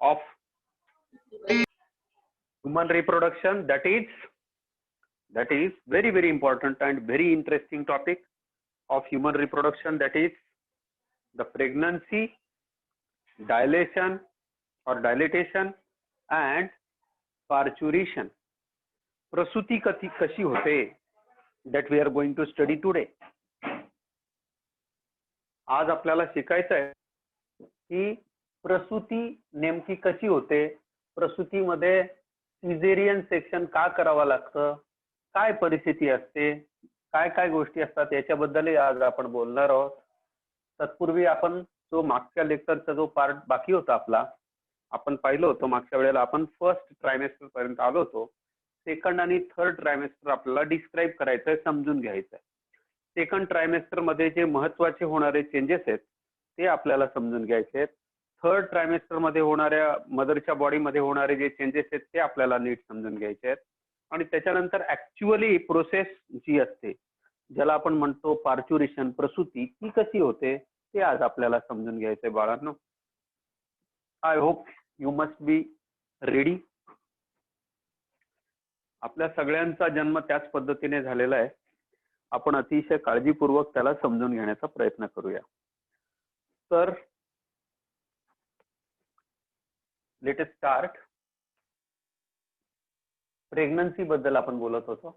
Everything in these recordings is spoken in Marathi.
of human reproduction, that is very important and very interesting topic of human reproduction, that is the pregnancy, dilation or dilatation and parturition. प्रसूती कशी होते, that we are going to study today. आज आपल्याला शिकायचं आहे की प्रसूती नेमकी कशी होते, प्रसूतीमध्ये सिझेरियन सेक्शन का करावं लागतं, काय परिस्थिती असते, काय काय गोष्टी असतात, याच्याबद्दल आज आपण बोलणार आहोत. तत्पूर्वी आपण जो मागच्या लेक्चरचा जो पार्ट बाकी होता आपला, आपण पाहिलं होतं मागच्या वेळेला आपण फर्स्ट ट्रायमेस्टर पर्यंत आलो होतो. सेकंड आणि थर्ड ट्रायमेस्टर आपल्याला डिस्क्राईब करायचंय, समजून घ्यायचंय. सेकंड ट्रायमेस्टर मध्ये जे महत्वाचे होणारे चेंजेस आहेत ते आपल्याला समजून घ्यायचे आहेत. थर्ड ट्रायमेस्टर मध्ये होणाऱ्या मदरच्या बॉडीमध्ये होणारे जे चेंजेस आहेत ते आपल्याला नीट समजून घ्यायचे आहेत. आणि त्याच्यानंतर ऍक्च्युअली प्रोसेस जी असते, ज्याला आपण म्हणतो पार्च्युरेशन, प्रसूती, ती कशी होते ते आज आपल्याला समजून घ्यायचंय बाळांनो. I hope you must be ready. आपल्या सगळ्यांचा जन्म त्याच पद्धतीने झालेला आहे. आपण अतिशय काळजीपूर्वक त्याला समजून घेण्याचा प्रयत्न करूया. तर लेट अस स्टार्ट. प्रेग्नन्सी बद्दल आपण बोलत होतो.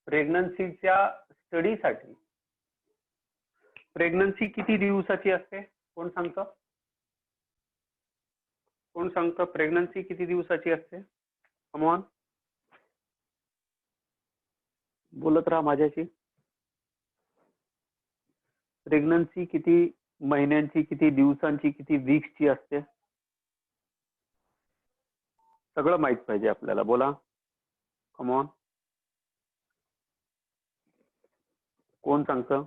प्रेग्नन्सीच्या स्टडीसाठी प्रेग्नन्सी किती दिवसाची असते, कोण सांगतं? कोण सांगतं प्रेग्नन्सी किती दिवसाची असते? कम ऑन, बोलत राहा माझ्याशी. प्रेग्नन्सी किती महिन्यांची, किती दिवसांची, किती वीक्सची असते? सगळं माहित पाहिजे आपल्याला. बोला, कम ऑन, कोण सांगतं?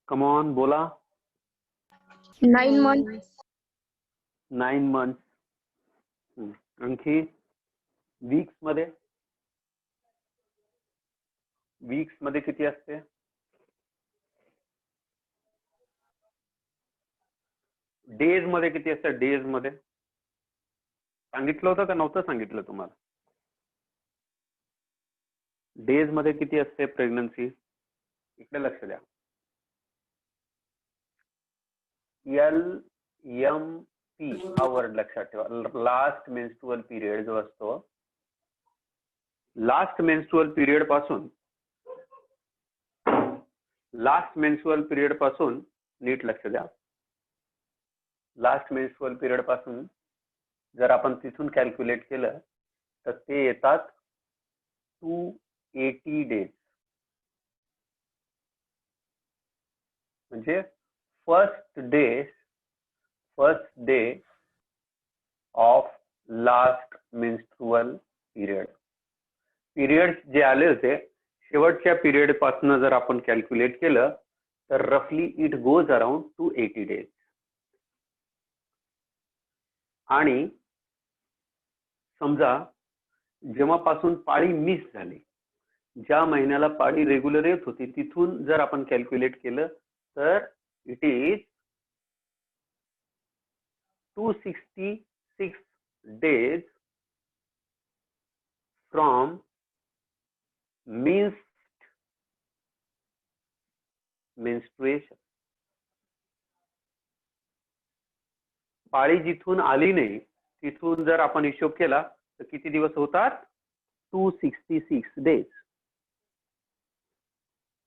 कम ऑन, बोला. 9 months. 9 months. आणखी वीक्स मध्ये किती असते? डेज मध्ये किती असते? डेज मध्ये सांगितलं होतं का नव्हतं सांगितलं तुम्हाला? डेज मध्ये किती असते प्रेग्नन्सी? इकडे लक्ष द्या. LMP हा वर्ड लक्षात ठेवा. लास्ट मेन्स्ट्रुअल पिरियड जो असतो, लास्ट मेन्स्ट्रुअल पिरियड पासून नीट लक्ष द्या. लास्ट मेन्स्ट्रुअल पिरियड पासून जर आपण तिथून कॅल्क्युलेट केलं तर ते येतात 280 डेज. म्हणजे first day of last menstrual period जे आले होते शेवटच्या पिरियड पासून जर आपण कॅल्क्युलेट केलं तर रफली इट गोज अराउंड 280 डेज. आणि समजा जेव्हापासून पाळी मिस झाली, ज्या महिन्याला पाळी रेग्युलर येत होती तिथून जर आपण कॅल्क्युलेट केलं तर it is 266 days from missed menstruation. पाळी जिथून आली नाही तिथून जर आपण हिशोब केला तर किती दिवस होतात? 266 days.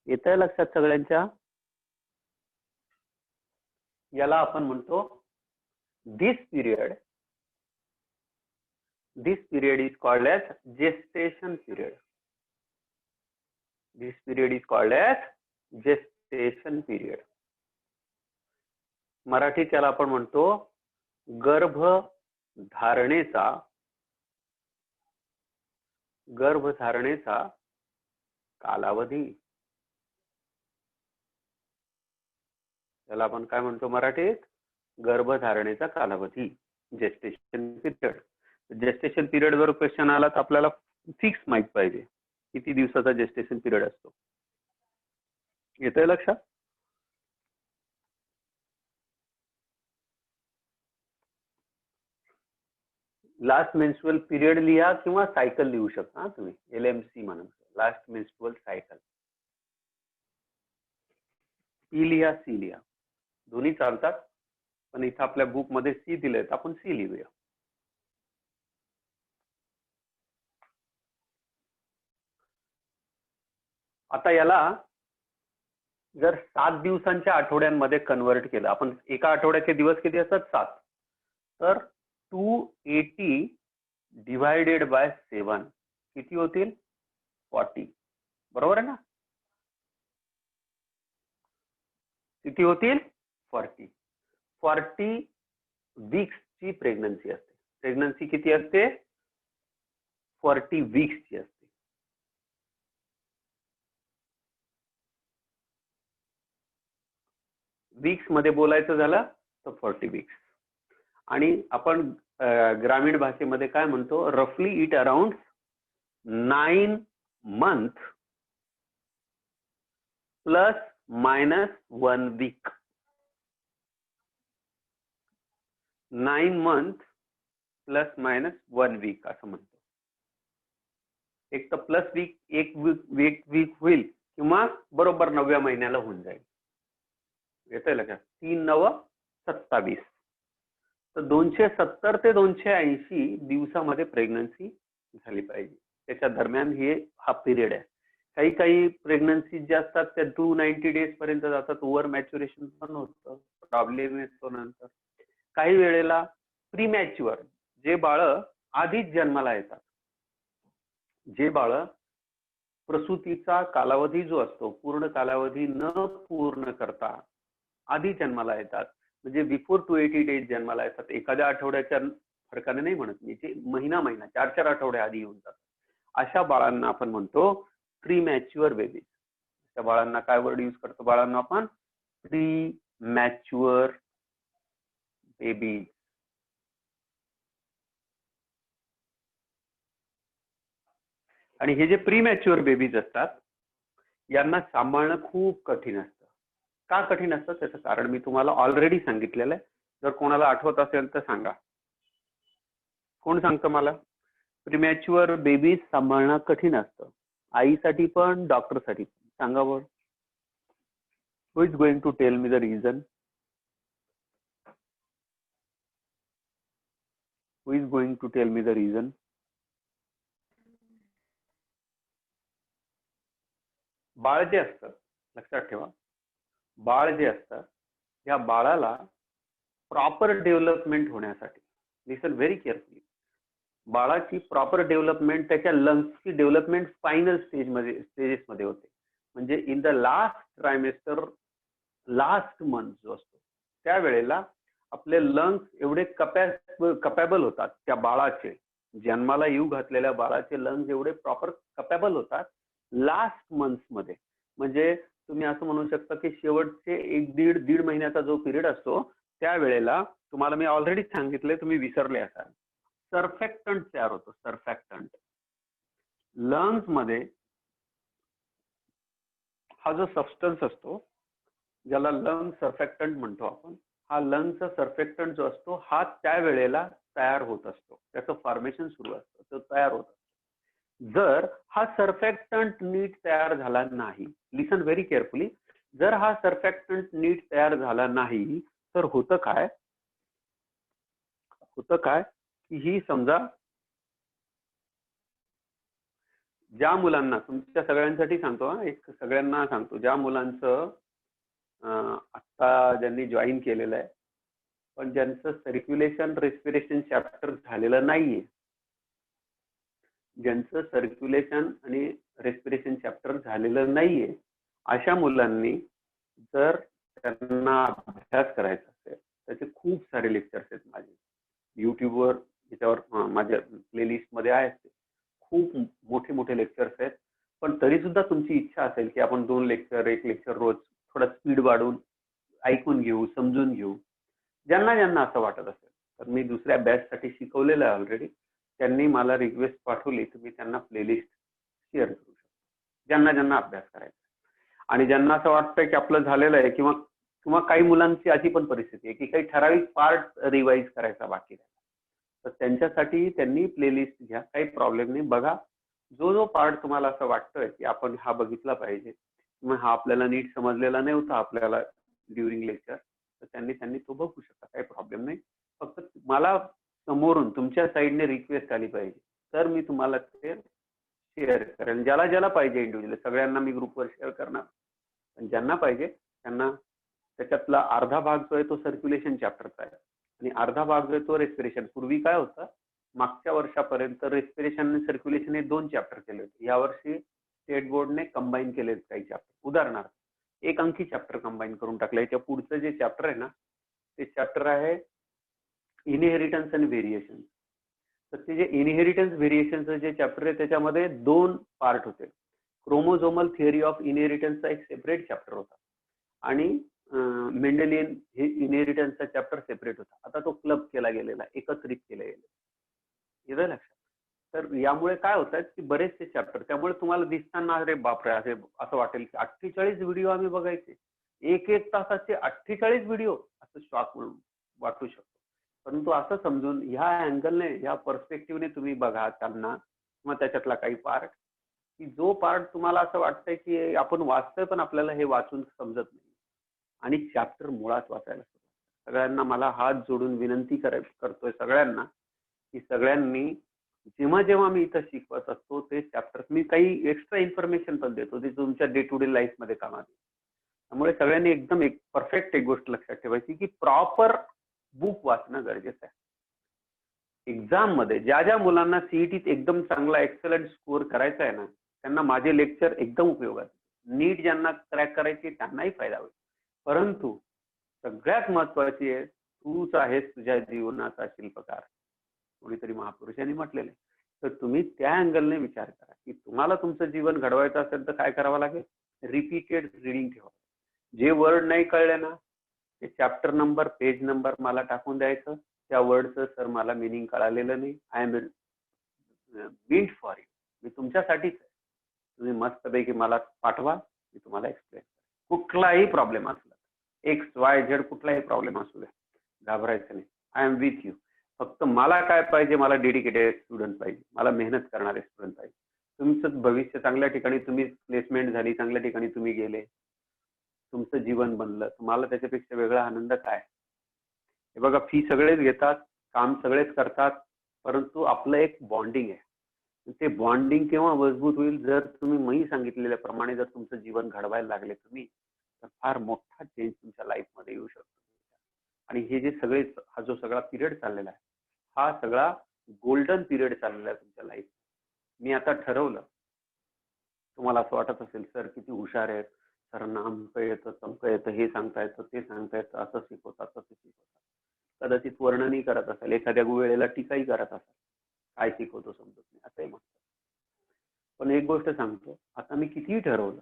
येत आहे लक्षात सगळ्यांच्या? याला आपण म्हणतो this period is called as gestation period. This period is called as gestation period. मराठीत त्याला आपण म्हणतो गर्भधारणेचा कालावधी. त्याला आपण काय म्हणतो मराठीत? गर्भधारणेचा कालावधी, जेस्टेशन पिरियड. जेस्टेशन पिरियड वर क्वेश्चन आला तर आपल्याला फिक्स माहित पाहिजे किती दिवसाचा जेस्टेशन पिरियड असतो. येतंय लक्षात? लास्ट मेन्स्ट्रुअल पिरियड लिहा किंवा सायकल लिहू शकता तुम्ही, LMC म्हणून, लास्ट मेन्स्ट्रुअल सायकल. ई लिहा, सी लिहा, दोन्ही चालतात, पण इथं आपल्या बुक मध्ये सी दिलंय तर आपण सी लिहूया. आता याला जर 7 दिवसांच्या आठवड्यांमध्ये कन्वर्ट केलं, आपण एका आठवड्याचे दिवस किती असतात? 7. तर 280 डिवायडेड बाय 7 किती होतील? 40. बरोबर आहे ना? किती होतील? 40. 40 वीक्सची प्रेग्नन्सी असते. प्रेग्नन्सी किती असते? 40 वीक्सची असते. वीक्स मध्ये बोलायचं झालं तर 40 वीक्स. आणि आपण ग्रामीण भाषेमध्ये काय म्हणतो? रफली it around 9 month plus minus 1 week. 9 month plus minus 1 week असं म्हणतो. एक तर प्लस वीक, एक वीक होईल किंवा बरोबर 9व्या महिन्याला होऊन जाईल. येतंय लक्षात? 3 9 27. तर 270 ते 280 दिवसामध्ये प्रेग्नन्सी झाली पाहिजे. त्याच्या दरम्यान हा पिरियड आहे. काही प्रेग्नन्सी ज्या असतात त्या 290 डेज पर्यंत जातात. ओव्हर मॅच्युरेशन पण होतं, प्रॉब्लेम येतो नंतर. काही वेळेला प्रीमॅच्युअर, जे बाळ आधीच जन्माला येतात, जे बाळ प्रसूतीचा कालावधी जो असतो पूर्ण कालावधी न पूर्ण करता आधी जन्माला येतात, म्हणजे बिफोर 280 डेज जन्माला येतात, एखाद्या आठवड्याच्या फरकाने नाही म्हणत मी, जे महिना 4 आठवड्या आधी येऊन जातात, अशा बाळांना आपण म्हणतो प्रीमॅच्युअर बेबीज. त्या बाळांना काय वर्ड यूज करतो? बाळांना आपण प्रीमॅच्युअर बेबीज. आणि हे जे प्रीमॅच्युअर बेबीज असतात यांना सांभाळणं खूप कठीण असतं. का कठीण असतं त्याचं कारण मी तुम्हाला ऑलरेडी सांगितलेलं आहे. जर कोणाला आठवत असेल तर सांगा. कोण सांगतं मला? प्रीमॅच्युअर बेबीज सांभाळणं कठीण असतं, आईसाठी पण डॉक्टरसाठी पण. सांगा बरं. Who is going to tell me the reason? Who is going to tell me the reason? बाळ जे असतं, लक्षात ठेवा, बाळ जे असतं या बाळाला प्रॉपर डेव्हलपमेंट होण्यासाठी, लिसन व्हेरी केअरफुली, बाळाची प्रॉपर डेव्हलपमेंट, त्याच्या लंग्सची डेव्हलपमेंट फायनल स्टेजेसमध्ये होते. म्हणजे in the last trimester, last month जो असतो त्यावेळेला आपले लंग्स एवढे कपॅबल होतात, त्या बाळाचे, जन्माला येऊ घातलेल्या बाळाचे लंग्स एवढे प्रॉपर कपॅबल होतात लास्ट मंथ मध्ये. म्हणजे तुम्ही असं म्हणू शकता की शेवटचे 1-1.5 महिन्याचा जो पिरियड असतो त्यावेळेला तुम्हाला मी ऑलरेडी सांगितले, तुम्ही विसरले असाल, सर्फॅक्टंट तयार होतो. सर्फॅक्टंट लंग्स मध्ये हा जो सबस्टन्स असतो ज्याला लंग सर्फॅक्टंट म्हणतो आपण, हा लंगचा सर्फॅक्टंट जो असतो हा त्यावेळेला तयार होत असतो, त्याचं फॉर्मेशन सुरू असतं, तो तयार होत असतो. जर हा सर्फॅक्टंट नीट तयार झाला नाही, लिसन व्हेरी केअरफुली, जर हा सर्फॅक्टंट नीट तयार झाला नाही तर होतं काय की ही समजा ज्या मुलांना, तुमच्या सगळ्यांसाठी सांगतो, एक सगळ्यांना सांगतो, ज्या मुलांचं आता ज्यांनी जॉईन केलेलं आहे पण ज्यांचं सर्क्युलेशन रेस्पिरेशन चॅप्टर झालेलं नाहीये, ज्यांचं सर्क्युलेशन आणि रेस्पिरेशन चॅप्टर झालेलं नाहीये, अशा मुलांनी जर त्यांना अभ्यास करायचा असेल, त्याचे खूप सारे लेक्चर्स आहेत माझे युट्यूबवर, याच्यावर माझ्या प्लेलिस्ट मध्ये आहेत, खूप मोठे मोठे लेक्चर्स आहेत. पण तरी सुद्धा तुमची इच्छा असेल की आपण 2 लेक्चर 1 लेक्चर रोज थोडा स्पीड वाढवून ऐकून घेऊ, समजून घेऊ, ज्यांना असं वाटत असेल तर मी दुसऱ्या बॅच साठी शिकवलेलं आहे ऑलरेडी, त्यांनी मला रिक्वेस्ट पाठवली तर मी त्यांना प्लेलिस्ट शेअर करू शकतो, ज्यांना अभ्यास करायचा. आणि ज्यांना असं वाटतं की आपलं झालेलं आहे, किंवा किंवा काही मुलांची अशी पण परिस्थिती आहे की काही ठराविक पार्ट रिवाईज करायचा बाकी आहे, तर त्यांच्यासाठी त्यांनी प्लेलिस्ट घ्या, काही प्रॉब्लेम नाही. बघा, जो जो पार्ट तुम्हाला असं वाटतोय की आपण हा बघितला पाहिजे, किंवा हा आपल्याला नीट समजलेला नाही होता आपल्याला ड्युरिंग लेक्चर, तर त्यांनी त्यांनी तो बघू शकता, काही प्रॉब्लेम नाही. फक्त मला समोरून तुमच्या साईडने रिक्वेस्ट आली पाहिजे, तर मी तुम्हाला ते शेअर करेल. ज्याला ज्याला पाहिजे इंडिव्हिज्युअली, सगळ्यांना मी ग्रुपवर शेअर करणार, पण ज्यांना पाहिजे त्यांना. त्याच्यातला अर्धा भाग जो आहे तो सर्क्युलेशन चॅप्टरचा आहे, आणि अर्धा भाग जो आहे तो रेस्पिरेशन. पूर्वी काय होतं, मागच्या वर्षापर्यंत रेस्पिरेशन आणि सर्क्युलेशन हे 2 चॅप्टर केले होते. यावर्षी स्टेट बोर्डने कंबाईन केले काही चॅप्टर. उदाहरणार्थ, एक अंकी चॅप्टर कंबाईन करून टाकलं. याच्या पुढचं जे चॅप्टर आहे ना, ते चॅप्टर आहे इनहेरिटन्स आणि व्हेरिएशन. तर ते जे इनहेरिटन्स व्हेरिएशनचं जे चॅप्टर आहे त्याच्यामध्ये 2 पार्ट होते. क्रोमोझोमल थिअरी ऑफ इनहेरिटन्सचा एक सेपरेट चॅप्टर होता, आणि मेंडेलियन हे इनहेरिटन्सचा चॅप्टर सेपरेट होता. आता तो क्लब केला गेलेला, एकत्रित केला गेलेला. येतं लक्षात? तर यामुळे काय होतात की बरेचसे चॅप्टर, त्यामुळे तुम्हाला दिसताना अरे बापरे असे असं वाटेल की 48 व्हिडिओ आम्ही बघायचे, एक एक तासाचे 48 व्हिडिओ, असं शॉक वाटू शकतो. परंतु असं समजून ह्या अँगलने, ह्या पर्स्पेक्टिव्हने तुम्ही बघा त्यांना, किंवा त्याच्यातला काही पार्ट, की जो पार्ट तुम्हाला असं वाटतंय की आपण वाचतोय पण आपल्याला हे वाचून समजत नाही, आणि चॅप्टर मुळात वाचायला सुरुवात. सगळ्यांना मला हात जोडून विनंती करतोय सगळ्यांना, की सगळ्यांनी जेव्हा जेव्हा मी इथं शिकवत असतो ते चॅप्टर, मी काही एक्स्ट्रा इन्फॉर्मेशन पण देतो जे तुमच्या डे टू डे लाईफ मध्ये कामात येईल. त्यामुळे सगळ्यांनी एकदम एक परफेक्ट एक गोष्ट लक्षात ठेवायची की प्रॉपर बुक वाचणं गरजेचं आहे. एक्झाम मध्ये ज्या ज्या मुलांना सीईटीत एकदम चांगला एक्सलंट स्कोअर करायचा आहे ना, त्यांना माझे लेक्चर एकदम उपयोगात. नीट ज्यांना क्रॅक करायची त्यांनाही फायदा होईल. परंतु सगळ्यात महत्वाची आहे, तूच आहेस तुझ्या जीवनाचा शिल्पकार, कोणीतरी महापुरुषांनी म्हटलेलं आहे. तर तुम्ही त्या अँगलने विचार करा की तुम्हाला तुमचं जीवन घडवायचं असेल तर काय करावं लागेल. रिपीटेड रिडिंग ठेवा. जे वर्ड नाही कळले ना, ते चॅप्टर नंबर, पेज नंबर मला टाकून द्यायचं. त्या वर्डचं सर मला मिनिंग कळालेलं नाही, I am built for you, मी तुमच्यासाठीच आहे. तुम्ही मस्तपैकी मला पाठवा, मी तुम्हाला एक्सप्लेन. कुठलाही प्रॉब्लेम असला, एक्स वाय झेड कुठलाही प्रॉब्लेम असू द्या, घाबरायचं नाही. I am with you. फक्त मला काय पाहिजे, मला डेडिकेटेड स्टुडंट पाहिजे, मला मेहनत करणारे स्टुडंट पाहिजे. तुमचं भविष्य चांगल्या ठिकाणी, तुम्ही प्लेसमेंट झाली, चांगल्या ठिकाणी तुम्ही गेले, तुमचं जीवन बनलं, तुम्हाला त्याच्यापेक्षा वेगळा आनंद काय. हे बघा, फी सगळेच घेतात, काम सगळेच करतात, परंतु आपलं एक बॉन्डिंग आहे. ते बॉन्डिंग केव्हा मजबूत होईल, जर तुम्ही मी सांगितलेल्या प्रमाणे जर तुमचं जीवन घडवायला लागले तुम्ही, तर फार मोठा चेंज तुमच्या लाईफमध्ये येऊ शकतो. आणि हे जे सगळे, हा जो सगळा पिरियड चाललेला आहे, हा सगळा गोल्डन पिरियड चाललेला आहे तुमच्या लाईफ. मी आता ठरवलं, तुम्हाला असं वाटत असेल सर किती हुशार आहेत, सरांना अमकं येतं तमकं येतं, हे सांगता येतं ते सांगता येतं, असं शिकवतात तसं शिकवतात, कदाचित वर्णनही करत असेल, एखाद्या वेळेला टीकाही करत असेल, काय शिकवतो समजत नाही असंही म्हणतात. पण एक गोष्ट सांगतो, आता मी कितीही ठरवलं,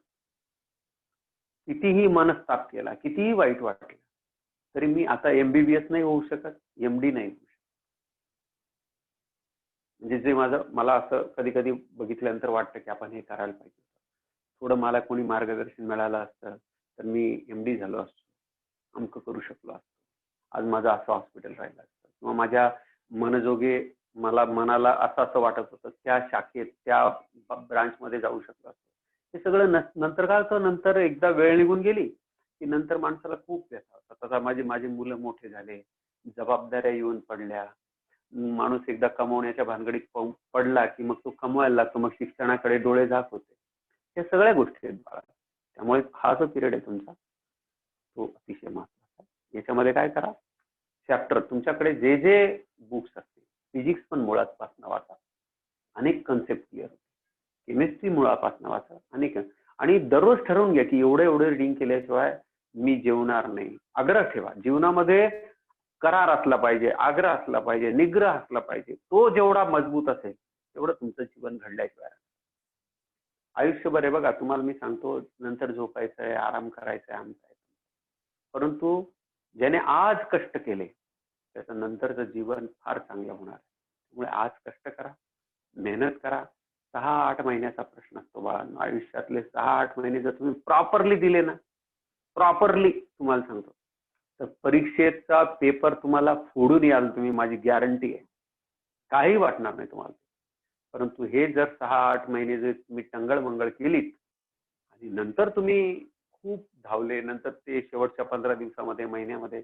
कितीही मनस्ताप केला, कितीही वाईट वाटलं, तरी मी आता एमबीबीएस नाही होऊ शकत, एमडी नाही होऊ शकत. म्हणजे जे मला असं कधी कधी बघितल्यानंतर वाटतं की आपण हे करायला पाहिजे, थोडं मला कोणी मार्गदर्शन मिळालं असतं तर मी एमडी झालो असतो, अमकं करू शकलो असतो, आज माझं असं हॉस्पिटल राहिलं असतं, किंवा माझ्या मनजोगे मनाला असं वाटत होतं त्या शाखेत, त्या ब्रांचमध्ये जाऊ शकलो असतो. हे सगळं नंतर काय होतं, नंतर एकदा वेळ निघून गेली की नंतर माणसाला खूप व्यथा होतात. आता माझी मुलं मोठे झाले, जबाबदाऱ्या येऊन पडल्या, माणूस एकदा कमवण्याच्या भानगडीत पडला की मग तो कमवायला लागतो, मग शिक्षणाकडे डोळे झाक होते. या सगळ्या गोष्टी आहेत बाळा. त्यामुळे हा जो पिरियड आहे तुमचा, तो अतिशय महत्वाचा आहे. याच्यामध्ये काय करा, चॅप्टर तुमच्याकडे जे जे बुक्स असतील, फिजिक्स पण मुळापासून वाचा, अनेक कन्सेप्ट क्लिअर होते. केमिस्ट्री मुळापासून वाचा, अनेक. आणि दररोज ठरवून घ्या की एवढं रिडिंग केल्याशिवाय मी जेवणार नाही. आग्रह ठेवा, जीवनामध्ये करार असला पाहिजे, आग्रह असला पाहिजे, निग्रह असला पाहिजे. तो जेवढा मजबूत असेल तेवढं तुमचं जीवन घडल्याशिवाय. आयुष्यभर आहे बघा, तुम्हाला मी सांगतो, नंतर झोपायचं आहे, आराम करायचा आहे, आमचा आहे, परंतु ज्याने आज कष्ट केले त्याचं नंतरचं जीवन फार चांगलं होणार. त्यामुळे आज कष्ट करा, मेहनत करा, 6-8 महिन्याचा प्रश्न असतो बाळांनो. आयुष्यातले 6-8 महिने जर तुम्ही प्रॉपरली दिले ना, प्रॉपरली तुम्हाला सांगतो, तर परीक्षेचा पेपर तुम्हाला फोडून याल तुम्ही, माझी गॅरंटी आहे. काही वाटणार नाही तुम्हाला. परंतु हे जर 6-8 महिने जर तुम्ही टंगळमंगळ केलीत आणि नंतर तुम्ही खूप धावले, नंतर ते शेवटच्या 15 दिवसामध्ये, महिन्यामध्ये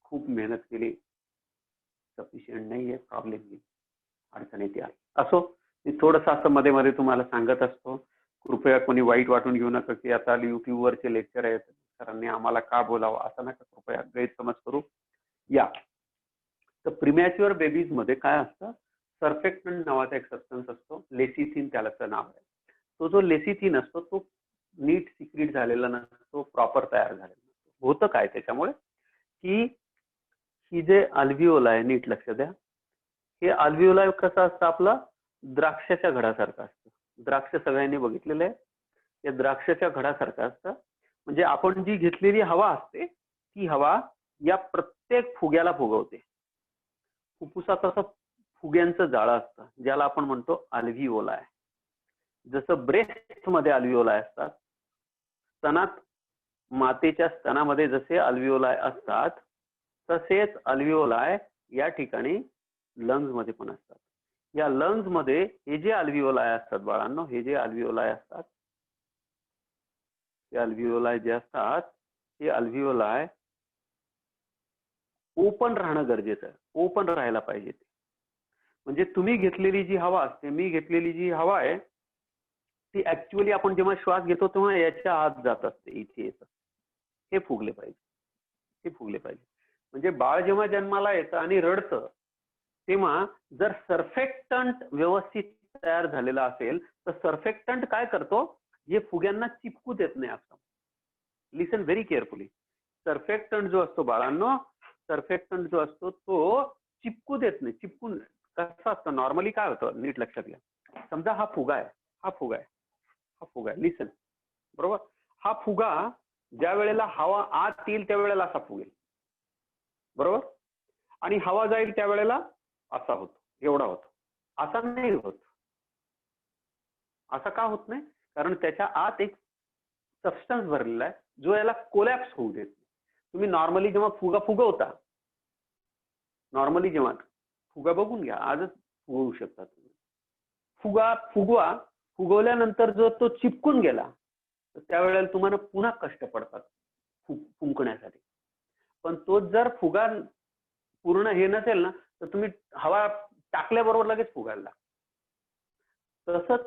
खूप मेहनत केली, सफिशियंट नाहीये, प्रॉब्लेम येईल, अडचण येते. असो, मी थोडंसं असं मध्ये मध्ये तुम्हाला सांगत असतो. कृपया कोणी वाईट वाटून घेऊ नका की आता युट्यूबवरचे लेक्चर आहेत, सरांनी आम्हाला का बोलावं, असं नका कृपया गैरसमज करू. या तर प्रीमॅच्युअर बेबीज मध्ये काय असतं, सर्फेक्टंट नावाचा एक सबस्टन्स असतो, लेसिथिन त्याचं नाव आहे. तो जो लेसिथिन असतो तो नीट सिक्रीट झालेला नसतो, प्रॉपर तयार झालेला नसतो. होतं काय त्याच्यामुळे की ही जे अल्व्हिओल आहे, नीट लक्ष द्या, हे अल्व्हिओलाय कसं असतं, आपलं द्राक्षाच्या घडासारखं असतं. द्राक्ष सगळ्यांनी बघितलेलं आहे. या द्राक्षाच्या घडासारखं असतं. म्हणजे आपण जी घेतलेली हवा असते ती हवा या प्रत्येक फुग्याला फुगवते. फुफ्फुसात असं फुग्यांचं जाळं असतं ज्याला आपण म्हणतो अल्व्हिओलाय. जसं ब्रेस्ट मध्ये अल्व्हिओलाय असतात, स्तनात, मातेच्या स्तनामध्ये जसे अल्व्हिओलाय असतात, तसेच अल्व्हिओलाय या ठिकाणी लंग्स मध्ये पण असतात. या लंग्स मध्ये हे जे अल्व्हिओलाय असतात बाळांनो, हे जे अल्व्हिओलाय असतात, हे अल्व्हिओलाय जे असतात, हे अल्व्हिओलाय ओपन राहणं गरजेचं आहे. ओपन राहायला पाहिजे. म्हणजे तुम्ही घेतलेली जी हवा असते, मी घेतलेली जी हवा आहे, ती ऍक्च्युअली आपण जेव्हा श्वास घेतो तेव्हा याच्या आत जात असते, इथे येतं. हे फुगले पाहिजे, हे फुगले पाहिजे. म्हणजे बाळ जेव्हा जन्माला येतं आणि रडतं, तेव्हा जर सर्फेक्टंट व्यवस्थित तयार झालेला असेल तर सर्फेक्टंट काय करतो, हे फुग्यांना चिपकू देत नाही. असं लिसन व्हेरी केअरफुली. सर्फेक्टंट जो असतो बाळांनो, सर्फेक्टंट जो असतो तो चिपकू देत नाही. चिपकून कसं असतं, नॉर्मली काय होतं, नीट लक्षात घ्या. समजा हा फुगा आहे, हा फुगा आहे, हा फुगा आहे, लिसन, बरोबर. हा फुगा ज्या वेळेला हवा आत येईल त्यावेळेला असा फुगेल, बरोबर. आणि हवा जाईल त्यावेळेला असा होतो, एवढा होतो. असा नाही होत. असा का होत नाही, कारण त्याच्या आत एक सबस्टन्स भरलेला आहे जो याला कोलॅप्स होऊ देत. तुम्ही नॉर्मली जेव्हा फुगा फुगवता, नॉर्मली जेव्हा फुगा बघून घ्या, आजच फुगवू शकता तुम्ही. फुगवा फुगवल्यानंतर जो तो चिपकून गेला तर त्यावेळेला तुम्हाला पुन्हा कष्ट पडतात फुंकण्यासाठी. पण तो जर फुगा पूर्ण हे नसेल ना, तर तुम्ही हवा टाकल्याबरोबर लगेच फुगायला लागतो. तसंच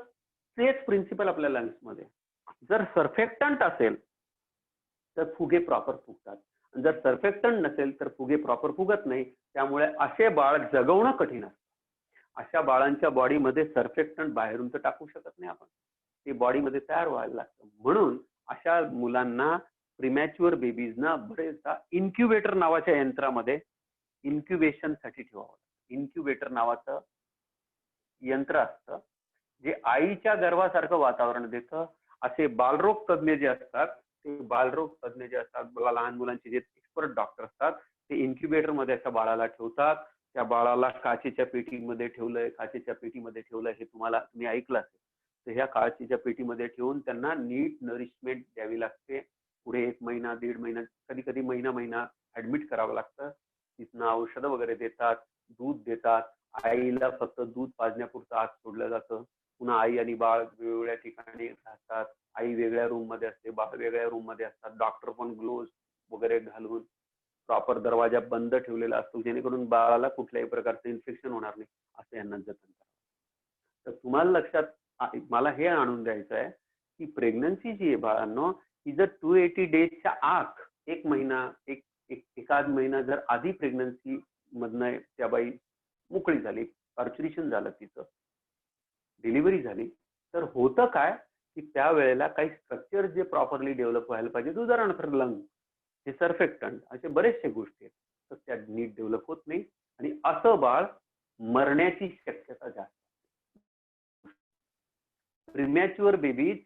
तेच प्रिन्सिपल आपल्या लंग्स मध्ये. जर सर्फेक्टंट असेल तर फुगे प्रॉपर फुगतात, जर सर्फेक्टंट नसेल तर फुगे प्रॉपर फुगत नाही. त्यामुळे असे बाळ जगवणं कठीण असतं. अशा बाळांच्या बॉडीमध्ये सर्फेक्टंट बाहेरून तर टाकू शकत नाही आपण, ते बॉडीमध्ये तयार व्हायला लागतं. म्हणून अशा मुलांना, प्रीमॅच्युअर बेबीजना बरेचदा इन्क्युबेटर नावाच्या यंत्रामध्ये इन्क्युबेशन साठी ठेवावं. इन्क्युबेटर नावाचं यंत्र असतं जे आईच्या गर्भासारखं वातावरण देतं. असे बालरोग तज्ञ जे असतात, ते बालरोग तज्ञ जे असतात, लहान मुलांचे जे एक्सपर्ट डॉक्टर असतात, ते इन्क्युबेटर मध्ये अशा बाळाला ठेवतात. त्या बाळाला काचेच्या पेटीमध्ये ठेवलंय, काचेच्या पेटीमध्ये ठेवलंय, हे तुम्ही ऐकलं असेल. तर ह्या काचेच्या पेटीमध्ये ठेवून त्यांना नीट नरिशमेंट द्यावी लागते. पुढे 1 महिना, 1.5 महिना, कधी कधी महिना ऍडमिट करावं लागतं. तिथनं औषधं वगैरे देतात, दूध देतात. आईला फक्त दूध पाजण्यापुरतं आत सोडलं जातं. पुन्हा आई आणि बाळ वेगवेगळ्या ठिकाणी राहतात. आई वेगळ्या रूम मध्ये असते, बाळ वेगळ्या रूम मध्ये असतात. डॉक्टर पण ग्लोव्ज वगैरे घालून प्रॉपर दरवाजा बंद ठेवलेला असतो, जेणेकरून बाळाला कुठल्याही प्रकारचं इन्फेक्शन होणार नाही, असं यांना जतन करावं. तर तुम्हाला लक्षात मला हे आणून द्यायचं आहे की प्रेग्नन्सी जी आहे बाळांनो, ही जर 280 डेजच्या आत, 1 महिना, एखाद महिना जर आधी प्रेग्नन्सी मधनं त्या बाई मोकळी झाली, पर्च्युरेशन झालं, तिचं डिलिव्हरी झाली, तर होतं काय की त्यावेळेला काही स्ट्रक्चर जे प्रॉपरली डेव्हलप व्हायला पाहिजे, उदाहरणार्थ लंग, हे सर्फेक्टंट, असे बरेचसे गोष्टी आहेत, तर त्या नीट डेव्हलप होत नाही आणि असं बाळ मरण्याची शक्यता जास्त. प्रीमॅच्युअर बेबीज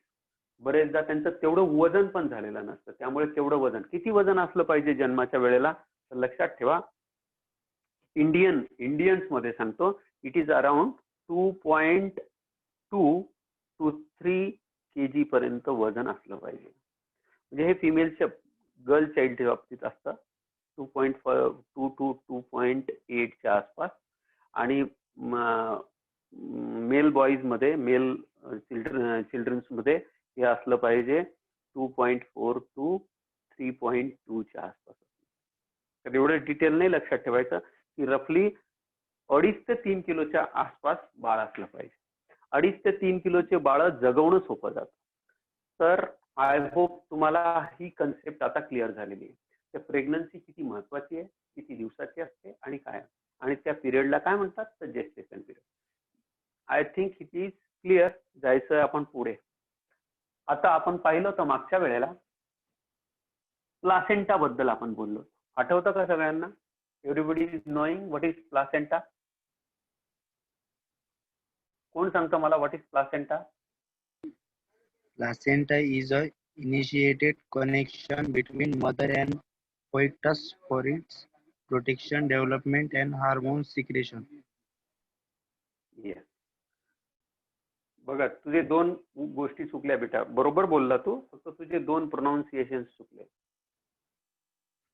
बरेचदा त्यांचं तेवढं वजन पण झालेलं नसतं. त्यामुळे तेवढं वजन, किती वजन असलं पाहिजे जन्माच्या वेळेला, तर लक्षात ठेवा, इंडियन्स मध्ये सांगतो, it is around 2.2 2 to 3 kg पर्यंत वजन असलं पाहिजे. म्हणजे हे फिमेलच्या गर्ल चाइल्डच्या बाबतीत असतं 2.2 to 2.8 च्या आसपास. आणि मेल बॉईज मध्ये, मेल चिल्ड्रन्स मध्ये हे असलं पाहिजे 2.4 to 3.2 च्या आसपास. तर एवढं डिटेल नाही लक्षात ठेवायचं की रफली 2.5 ते 3 किलोच्या आसपास बाळ असलं पाहिजे. 2.5 ते 3 किलोचे बाळ जगवणं सोपं जातं. तर आय होप तुम्हाला ही कन्सेप्ट आता क्लिअर झालेली आहे. तर प्रेग्नन्सी किती महत्वाची आहे, किती दिवसाची असते आणि काय, आणि त्या पिरियडला काय म्हणतात, तर gestation period. I think it is clear. जायचं आपण पुढे. आता आपण पाहिलं तर मागच्या वेळेला प्लासेंटा बद्दल आपण बोललो. आठवतं का सगळ्यांना? Everybody is knowing what is placenta? कोण सांगतं मला what is placenta? Placenta is a initiated connection between mother and fetus for its protection, development, and hormone secretion. Yes. बघा, तुझे 2 गोष्टी चुकल्या बेटा. बरोबर बोलला तू, फक्त तुझे 2 प्रोनाउन्सिएशन चुकले.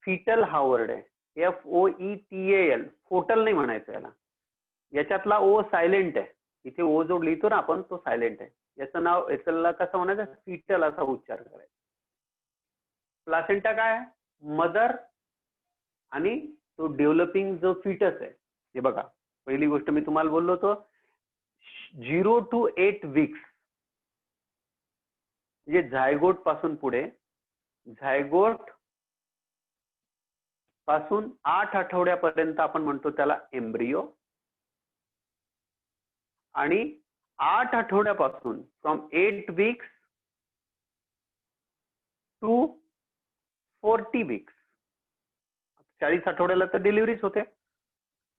फिटल हा वर्ड आहे, FOETAL. फोटल नाही म्हणायचं याला. याच्यातला ओ सायलेंट आहे. इथे ओ जो लिहितो ना आपण, तो सायलेंट आहे. याचं नाव, याला कसं म्हणायचं, फिटल असा उच्चार करायचा. प्लासेंटा काय आहे? मदर आणि तो डेव्हलपिंग जो फिटस आहे. हे बघा, पहिली गोष्ट मी तुम्हाला बोललो होतो 0 to 8 weeks, म्हणजे झायगोट पासून पुढे, झायगोट पासून 8 आठवड्यापर्यंत आपण म्हणतो त्याला एम्ब्रियो. आणि 8 आठवड्यापासून फ्रॉम 8 weeks टू 40 weeks, 40 आठवड्याला तर डिलिव्हरीच होते.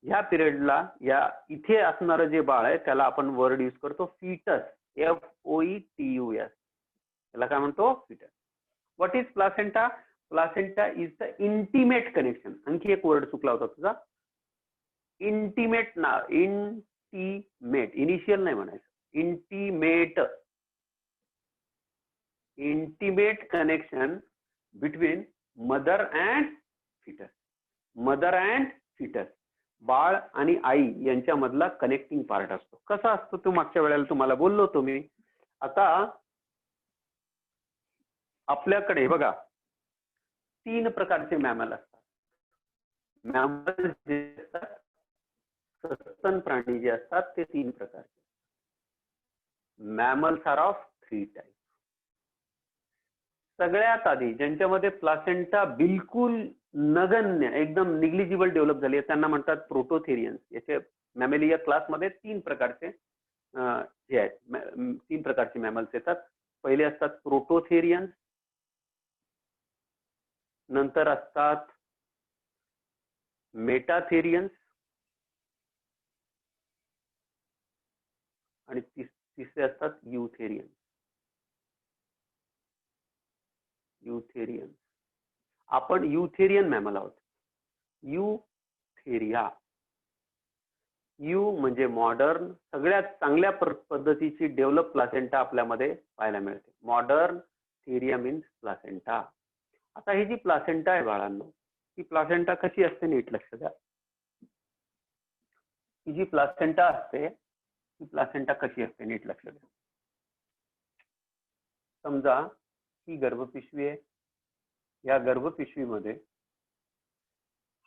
ह्या पिरियडला या इथे असणारं जे बाळ आहे त्याला आपण वर्ड यूज करतो फिटस, FOETUS. त्याला काय म्हणतो? Fetus. What is placenta? Placenta is the intimate connection. आणखी एक वर्ड चुकला होता तुझा, इंटिमेट. ना, इंटिमेट, इनिशियल नाही म्हणायचं, intimate. Intimate connection between mother and fetus. Mother and fetus, बाळ आणि आई यांच्यामधला कनेक्टिंग पार्ट असतो. कसा असतो तो मागच्या वेळेला तुम्हाला बोललो होतो मी. आता आपल्याकडे बघा 3 प्रकारचे मॅमल असतात. मॅमल जे असतात, सस्तन प्राणी जे असतात ते 3 प्रकारचे. Mammals are of 3 type. सगळ्यात आधी ज्यांच्यामध्ये प्लासेंटा बिलकुल नगण्य, एकदम निग्लिजिबल डेव्हलप झाली आहे त्यांना म्हणतात प्रोटोथेरियन्स. याचे मॅमेलिया क्लासमध्ये 3 प्रकारचे जे आहेत, 3 प्रकारचे मॅमल्स येतात. पहिले असतात प्रोटोथेरियन्स, नंतर असतात मेटाथेरियन्स, आणि तिसरे असतात युथेरियन्स. युथेरियन. आपण युथेरियन मॅमल आहोत. युथेरिया. यू म्हणजे मॉडर्न, सगळ्यात चांगल्या पद्धतीची डेव्हलप प्लासेंटा आपल्यामध्ये पाहायला मिळते. Modern थेरिया means placenta. आता ही जी प्लासेंटा आहे बाळांनो, ती प्लासेंटा कशी असते नीट लक्ष द्या. ही जी प्लासेंटा असते, ती प्लासेंटा कशी असते नीट लक्ष द्या. समजा ही गर्भपिशवी आहे. या गर्भपिशवीमध्ये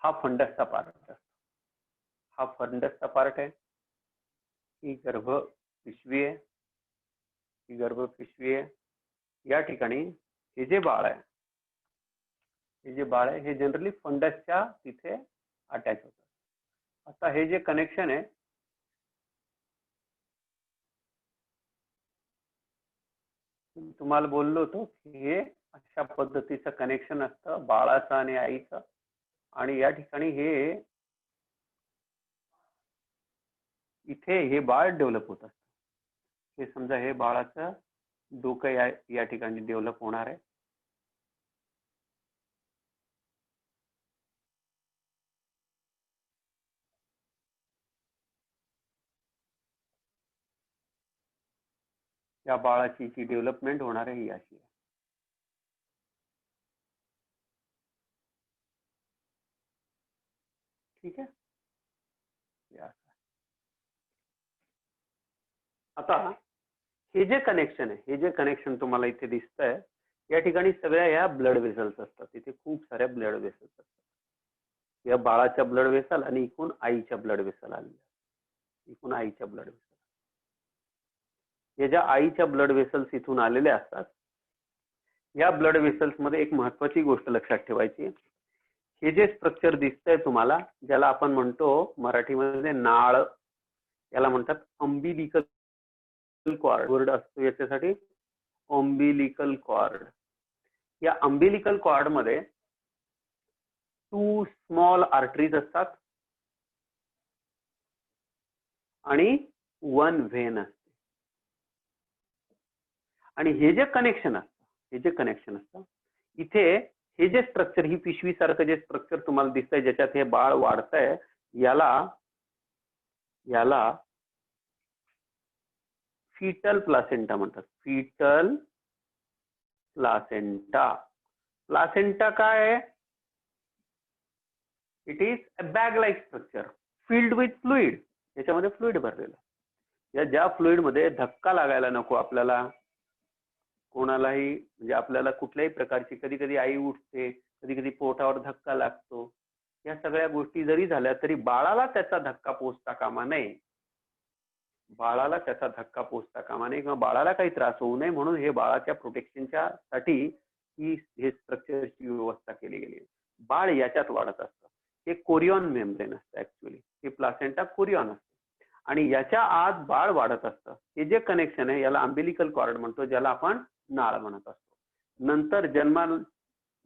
हा फंडसचा पार्ट असतो. हा फंडसचा पार्ट आहे. ही गर्भपिशवी आहे. ही गर्भपिशवी आहे. या ठिकाणी हे जे बाळ आहे, हे जनरली फंडसच्या तिथे अटॅच होतं. आता हे जे कनेक्शन आहे, तुम्हाला बोललो होतो की हे अशा पद्धतीचं कनेक्शन असतं बाळाचं आणि आईचं. आणि या ठिकाणी हे इथे हे बाळ डेव्हलप होत असतं. हे समजा हे बाळाचं डोकं या ठिकाणी डेव्हलप होणार आहे. या बाळाची जी डेव्हलपमेंट होणार आहे ही अशी आहे. ठीक आहे. आता हे जे कनेक्शन आहे, हे जे कनेक्शन तुम्हाला इथे दिसतंय, या ठिकाणी सगळ्या ह्या ब्लड वेसल्स असतात. इथे खूप साऱ्या ब्लड वेसल्स असतात. या बाळाच्या ब्लड वेसल आणि इकून आईच्या ब्लड वेसल आलेल्या, इकून आईच्या ब्लड वेसल. या ज्या आईच्या ब्लड वेसल्स इथून आलेल्या असतात, या ब्लड वेसल्स मध्ये एक महत्वाची गोष्ट लक्षात ठेवायची. हे जे स्ट्रक्चर दिसतंय तुम्हाला, ज्याला आपण म्हणतो मराठीमध्ये नाळ, याला म्हणतात अंबिलिकल कॉर्ड. वर्ड असतो याच्यासाठी अंबिलिकल कॉर्ड. या अंबिलिकल कॉर्ड मध्ये 2 स्मॉल आर्टरीज असतात आणि 1 व्हेन असते. आणि हे जे कनेक्शन असतं, इथे हे जे स्ट्रक्चर, ही पिशवी सारखं जे स्ट्रक्चर तुम्हाला दिसतंय, ज्याच्यात हे बाळ वाढतंय, याला फीटल प्लासेंटा म्हणतात. Fetal placenta. प्लासेंटा काय आहे? It is a bag like structure filled with fluid. याच्यामध्ये फ्लुइड भरलेलं. या ज्या फ्लुइड मध्ये धक्का लागायला नको आपल्याला, कोणालाही, म्हणजे आपल्याला कुठल्याही प्रकारची, कधी कधी आई उठते, कधी कधी पोटावर धक्का लागतो, या सगळ्या गोष्टी जरी झाल्या तरी बाळाला त्याचा धक्का पोचता कामा नये. बाळाला त्याचा धक्का पोचता कामा नये किंवा बाळाला काही त्रास होऊ नये म्हणून हे बाळाच्या प्रोटेक्शनच्या साठी हे स्ट्रक्चरची व्यवस्था केली गेली. बाळ याच्यात वाढत असतं. हे कोरियॉन मेम्ब्रेन असतं ऍक्च्युअली. हे प्लासेंटा कोरियॉन असतं आणि याच्या आत बाळ वाढत असतं. हे जे कनेक्शन आहे याला अंबिलिकल कॉर्ड म्हणतो, ज्याला आपण नाळ म्हणत असतो. नंतर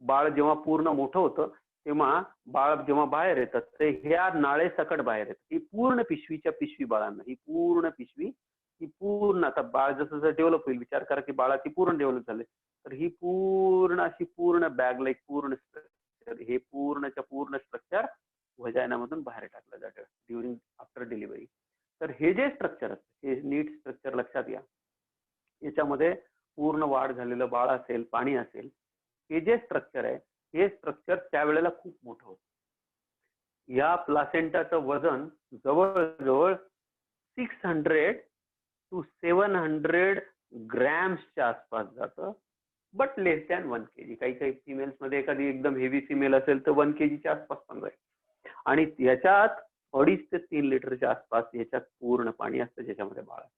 बाळ जेव्हा पूर्ण मोठं होतं तेव्हा बाळ जेव्हा बाहेर येतात ते ह्या नाळेसकट बाहेर येतात. ही पूर्ण पिशवी बाळांना, ही पूर्ण पिशवी, ही पूर्ण, आता बाळ जसं जसं डेव्हलप होईल, विचार करा की बाळाची पूर्ण डेव्हलप झाले, तर ही पूर्ण अशी पूर्ण बॅग लाईक पूर्ण स्ट्रक्चर, हे पूर्णच्या पूर्ण स्ट्रक्चर व्हजायनामधून बाहेर टाकलं जातं ड्युरिंग आफ्टर डिलिव्हरी. तर हे जे स्ट्रक्चर असतं, हे नीट स्ट्रक्चर लक्षात घ्या. याच्यामध्ये पूर्ण वाढ झालेलं बाळ असेल, पाणी असेल. हे जे स्ट्रक्चर आहे, हे स्ट्रक्चर त्यावेळेला खूप मोठं होतं. या प्लासेंटाचं वजन जवळजवळ 600 to 700 ग्रॅम्सच्या आसपास जातं, बट लेस दॅन 1 kg. काही फिमेल्स मध्ये एखादी एकदम हेवी फिमेल असेल तर 1 kgच्या आसपास पण जाईल. आणि याच्यात 2.5 ते 3 लिटरच्या आसपास याच्यात पूर्ण पाणी असतं, ज्याच्यामध्ये बाळ असतं.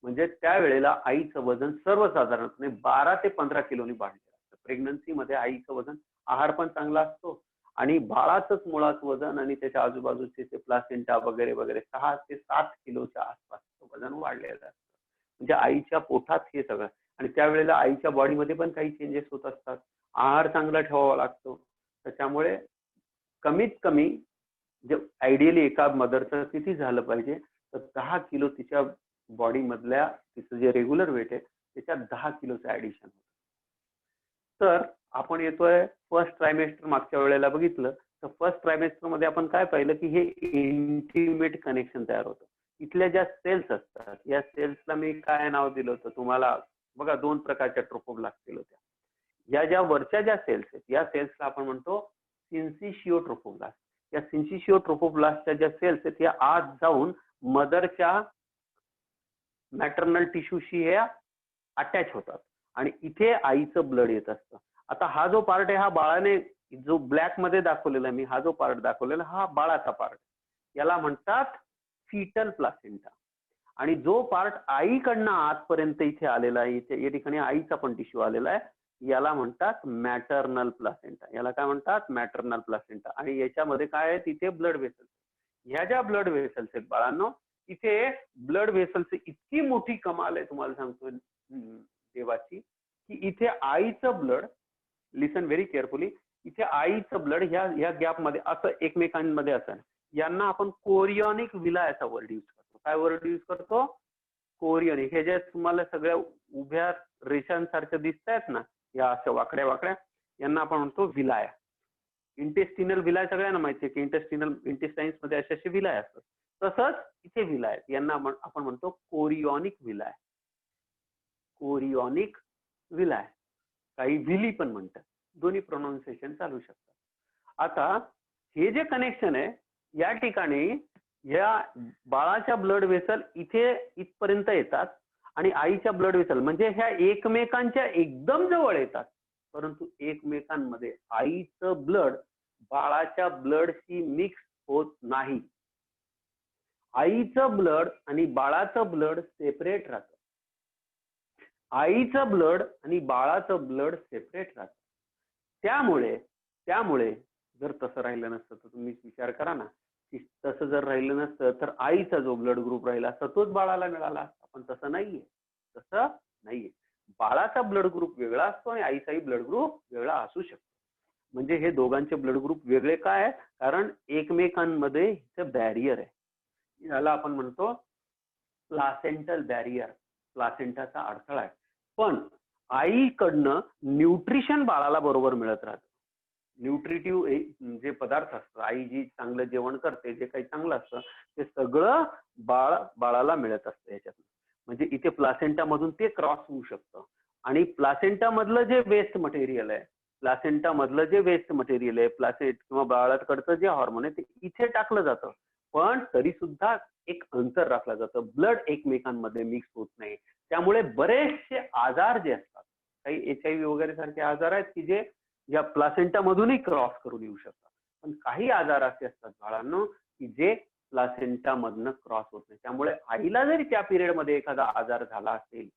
म्हणजे त्यावेळेला आईचं वजन सर्वसाधारणपणे 12 ते 15 किलोनी वाढलेलं असतं. प्रेग्नन्सी मध्ये आईचं वजन, आहार पण चांगला असतो आणि बाळाचंच मुळात वजन आणि त्याच्या आजूबाजूचे ते प्लासेंटा वगैरे वगैरे 6 ते 7 किलोच्या आसपास वजन वाढलेलं असतं. म्हणजे आईच्या पोटात हे सगळं. आणि त्यावेळेला आईच्या बॉडीमध्ये पण काही चेंजेस होत असतात. आहार चांगला ठेवावा लागतो. त्याच्यामुळे कमीत कमी जे आयडियली एका मदरचं किती झालं पाहिजे, तर 10 किलो तिच्या बॉडी मधल्या, तिचं जे रेग्युलर वेट आहे त्याच्यात 10 किलोचं ऍडिशन होतं. तर आपण येतोय फर्स्ट ट्रायमेस्टर. मागच्या वेळेला बघितलं तर फर्स्ट ट्रायमेस्टर मध्ये आपण काय पाहिलं की हे इंटिमेट कनेक्शन तयार होतं. इथल्या ज्या सेल्स असतात, या सेल्सला मी काय नाव दिलं होतं तुम्हाला बघा, 2 प्रकारच्या ट्रोफोब्लास्ट केलं होत्या. या ज्या वरच्या ज्या सेल्स आहेत, या सेल्सला आपण म्हणतो सिन्सिशिओ ट्रोफोब्लास्ट. या सिन्सिशिओ ट्रोफोब्लास्टच्या ज्या सेल्स आहेत या आत जाऊन मदरच्या मॅटर्नल टिश्यूशी हे अटॅच होतात आणि इथे आईचं ब्लड येत असतं. आता हा जो पार्ट आहे, हा बाळाने जो ब्लॅक मध्ये दाखवलेला मी, हा जो पार्ट दाखवलेला, हा बाळाचा पार्ट, याला म्हणतात फीटल प्लासेंटा. आणि जो पार्ट आईकडनं आतपर्यंत इथे आलेला आहे, इथे या ठिकाणी आईचा पण टिश्यू आलेला आहे, याला म्हणतात मॅटर्नल प्लासेंटा. याला काय म्हणतात? Maternal placenta. आणि याच्यामध्ये काय आहे, तिथे ब्लड वेसल्स. ह्या ज्या ब्लड वेसल्स आहेत बाळांनो, इथे ब्लड वेसल्स इतकी मोठी कमाल आहे तुम्हाला सांगतो देवाची, की इथे आईचं ब्लड, लिसन व्हेरी केअरफुली, इथे आईचं ब्लड ह्या गॅप मध्ये असं एकमेकांमध्ये असं, यांना आपण कोरियॉनिक विला असा वर्ड यूज करतो. काय वर्ड यूज करतो? कोरियॉनिक. हे जे तुम्हाला सगळ्या उभ्या रेषांसारखं दिसत आहेत ना, या अशा वाकड्या वाकड्या, यांना आपण म्हणतो विलाय. इंटेस्टिनल विलाय सगळ्यांना माहिती आहे की इंटेस्टाईन्स मध्ये असे विलाय असतात. तसंच इथे विलाय, यांना आपण म्हणतो कोरियॉनिक विलाय. कोरिओनिक विलाय, काही विली पण म्हणतात, दोन्ही प्रोनाउन्सिएशन चालू शकतात. आता हे जे कनेक्शन आहे या ठिकाणी या बाळाच्या ब्लड व्हेसल इथे इथपर्यंत येतात आणि आईच्या ब्लड व्हेसल म्हणजे ह्या एकमेकांच्या एकदम जवळ येतात, परंतु एकमेकांमध्ये आईचं ब्लड बाळाच्या ब्लडशी मिक्स होत नाही. आईचं ब्लड आणि बाळाचं ब्लड सेपरेट राहतं. आईचं ब्लड आणि बाळाचं ब्लड सेपरेट राहतं. त्यामुळे जर तसं राहिलं नसतं तर तुम्ही विचार करा ना की तसं जर राहिलं नसतं तर आईचा जो ब्लड ग्रुप राहिला असता तोच बाळाला मिळाला असता, पण तसं नाहीये. बाळाचा ब्लड ग्रुप वेगळा असतो आणि आईचाही ब्लड ग्रुप वेगळा असू शकतो. म्हणजे हे दोघांचे ब्लड ग्रुप वेगळे काय आहे? कारण एकमेकांमध्ये इथं बॅरियर आहे. याला आपण म्हणतो प्लासेंटल बॅरियर, प्लासेंटाचा अडथळा आहे. पण आईकडनं न्यूट्रिशन बाळाला बरोबर मिळत राहतं. न्यूट्रिटिव्ह जे पदार्थ असतं, आई जी चांगलं जेवण करते, जे काही चांगलं असतं ते सगळं बाळाला मिळत असतं याच्यातून. म्हणजे इथे प्लासेंटा मधून ते क्रॉस होऊ शकतं आणि प्लासेंटा मधलं जे वेस्ट मटेरियल आहे, प्लासेंट किंवा बाळाकडचं जे हॉर्मोन आहे ते इथे टाकलं जातं, पण तरी सुद्धा एक अंतर राखलं जातं. ब्लड एकमेकांमध्ये मिक्स होत नाही. त्यामुळे बरेचसे आजार जे असतात, काही HIV वगैरे सारखे आजार आहेत की जे या प्लासेंटा मधूनही क्रॉस करून येऊ शकतात, पण काही आजार असे असतात बाळांनो की जे प्लासेंटा मधनं क्रॉस होत नाही. त्यामुळे आईला जरी त्या पिरियड मध्ये एखादा आजार झाला असेल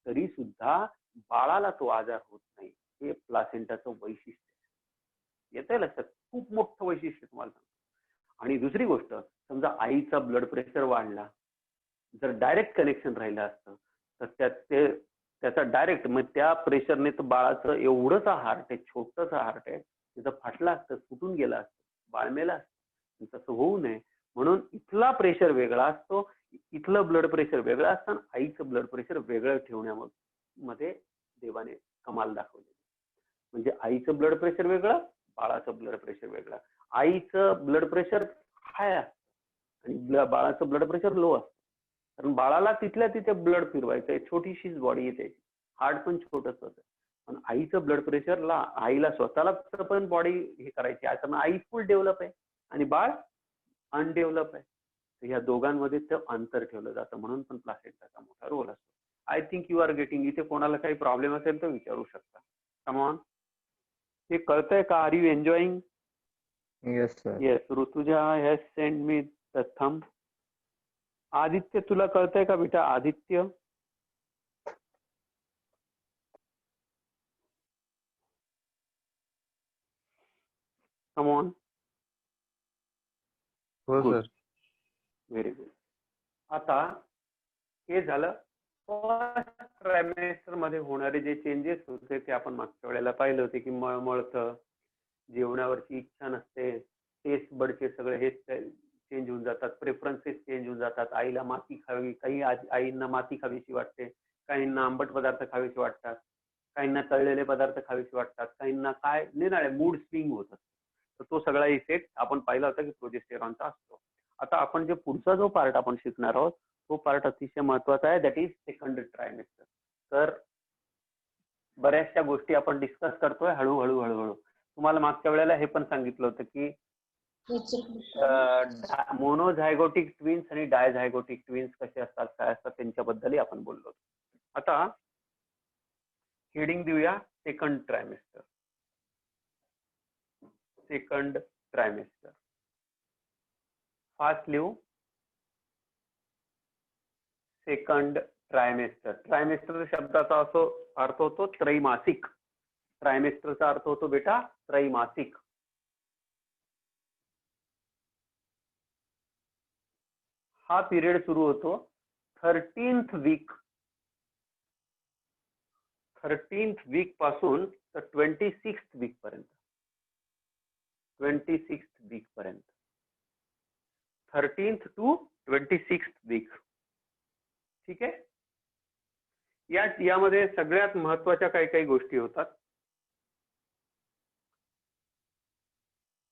तरी सुद्धा बाळाला तो आजार होत नाही. हे प्लासेंटाचं वैशिष्ट्य येतंय लक्षात? खूप मोठं वैशिष्ट्य तुम्हाला सांगतो. आणि दुसरी गोष्ट, समजा आईचा ब्लड प्रेशर वाढला, जर डायरेक्ट कनेक्शन राहिलं असतं तर त्याचा डायरेक्ट मग त्या प्रेशरने तर बाळाचं एवढंच हार्ट आहे, छोटंच हार्ट आहे, त्याचं फाटलं असतं, फुटून गेलं असतं, बाळमेलं असतं. तसं होऊ नये म्हणून इथला प्रेशर वेगळा असतो, इथलं ब्लड प्रेशर वेगळं असतं आणि आईचं ब्लड प्रेशर वेगळं ठेवण्यामध्ये देवाने कमाल दाखवली. म्हणजे आईचं ब्लड प्रेशर वेगळं, बाळाचं ब्लड प्रेशर वेगळं. आईचं ब्लड प्रेशर हाय असतं आणि बाळाचं ब्लड प्रेशर लो असतं. कारण बाळाला तिथल्या तिथे ब्लड फिरवायचंय, छोटीशीच बॉडी येते, हार्ट पण छोटंच होतं. पण आईचं ब्लड प्रेशरला आईला स्वतःला पण बॉडी हे करायची, आता आई फुल डेव्हलप आहे आणि बाळ अनडेव्हलप आहे. तर ह्या दोघांमध्ये ते अंतर ठेवलं जातं, म्हणून पण प्लासेंटाचा मोठा रोल असतो. I think you are getting. इथे कोणाला काही प्रॉब्लेम असेल तर विचारू शकता. Come on. हे कळतंय का? Are you enjoying? Yes, sir. Yes. Rutuja has send me the thumb. Aditya, तुला कळतंय का बेटा? Aditya, come on. हो Good. सर. Very good. आता हे झालं फर्स्ट ट्रायमेस्टर मध्ये होणारे जे चेंजेस होते ते आपण मागच्या वेळेला पाहिलं होते की मळमळतं, जेवणावरची इच्छा नसते, टेस्ट बडचे सगळे हे चेंज होऊन जातात, प्रेफरन्सेस चेंज होऊन जातात. आईला माती खावी, काही आईंना माती खावीशी वाटते, काहींना आंबट पदार्थ खावीशी वाटतात, काहींना तळलेले पदार्थ खावीशी वाटतात, काहींना काय निराळे मूड स्विंग होत असतो. तर तो सगळा इफेक्ट आपण पाहिला होता की प्रोजेस्टेरॉनचा असतो. आता आपण जे पुढचा जो पार्ट आपण शिकणार आहोत तो पार्ट अतिशय महत्वाचा आहे, दॅट इज सेकंड ट्रायमेस्टर. तर बऱ्याचशा गोष्टी आपण डिस्कस करतोय हळूहळू. तुम्हाला मागच्या वेळेला हे पण सांगितलं होतं की मोनोझायगोटिक ट्विन्स आणि डायझायगोटिक ट्विन्स कसे असतात, काय असतात, त्यांच्याबद्दलही आपण बोललो. आता हेडिंग देऊया second trimester. Second trimester fast लिहू. Second trimester. ट्रायमेस्टर शब्दाचा अर्थ होतो त्रैमासिक. ट्रायमेस्टरचा अर्थ होतो बेटा त्रैमासिक. हा पिरियड सुरू होतो 13th वीक पासून तर 26th वीक पर्यंत. 13th to 26th weak. ठीक आहे. यामध्ये सगळ्यात महत्वाच्या काही गोष्टी होतात.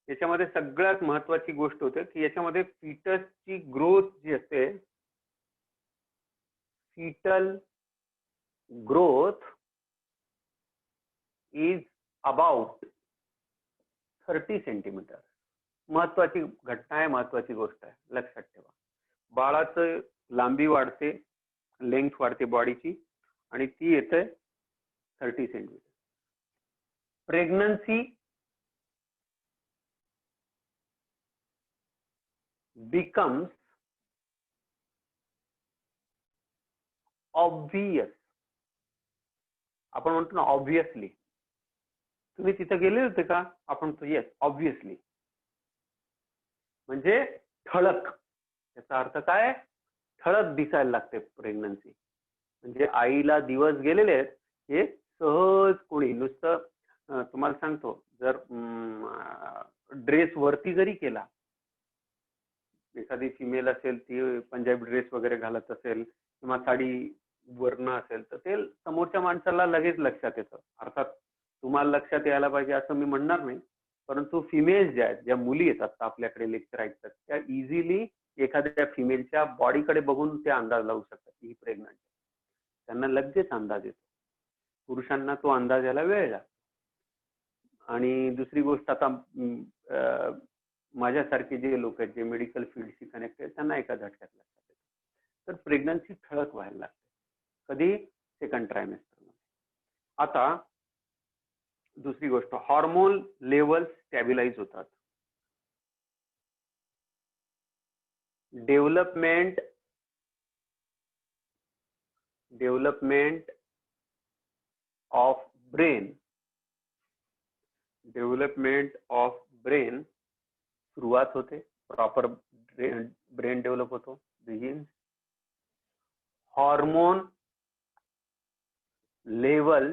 याच्यामध्ये सगळ्यात महत्वाची गोष्ट होते की याच्यामध्ये फीटसची ग्रोथ जी असते, fetal growth is about 30 centimetre. महत्वाची घटना आहे, महत्वाची गोष्ट आहे, लक्षात ठेवा. बाळाचं लांबी वाढते, लेंथ वाढते बॉडीची, आणि ती येते 30 सेंटीमीटर. Pregnancy becomes obvious. आपण म्हणतो ना ऑब्विसली. तुम्ही तिथे गेले होते का? आपण तो येस ऑब्विसली म्हणजे ठळक. याचा अर्थ काय? ठळक दिसायला लागते प्रेग्नन्सी. म्हणजे आईला दिवस गेलेले आहेत हे सहज कोणी नुसतं तुम्हाला सांगतो, जर ड्रेस वरती जरी केला, एखादी फिमेल असेल ती पंजाबी ड्रेस वगैरे घालत असेल किंवा साडी वर्ण असेल तर ते समोरच्या माणसाला लगेच लक्षात येतं. अर्थात तुम्हाला लक्षात यायला पाहिजे असं मी म्हणणार नाही, परंतु फिमेल्स ज्या आहेत, ज्या मुली येतात आपल्याकडे लेक्चर ऐकतात, त्या इझिली एखाद्या फिमेलच्या बॉडीकडे बघून ते अंदाज लावू शकतात की ही प्रेग्नंट. त्यांना लगेच अंदाज येतो. पुरुषांना तो अंदाज यायला वेळ लागतो. आणि दुसरी गोष्ट, आता माझ्यासारखे जे लोक आहेत जे मेडिकल फील्डशी कनेक्ट आहेत त्यांना एका झटक्यात लक्षात येतं. तर प्रेग्नन्सी ठळक व्हायला लागते. कधी? Second trimester. आता दुसरी गोष्ट, हॉर्मोन लेवल स्टॅबिलाइज होतात. डेव्हलपमेंट ऑफ ब्रेन सुरुवात होते. प्रॉपर ब्रेन डेव्हलप होतो. हॉर्मोन लेवल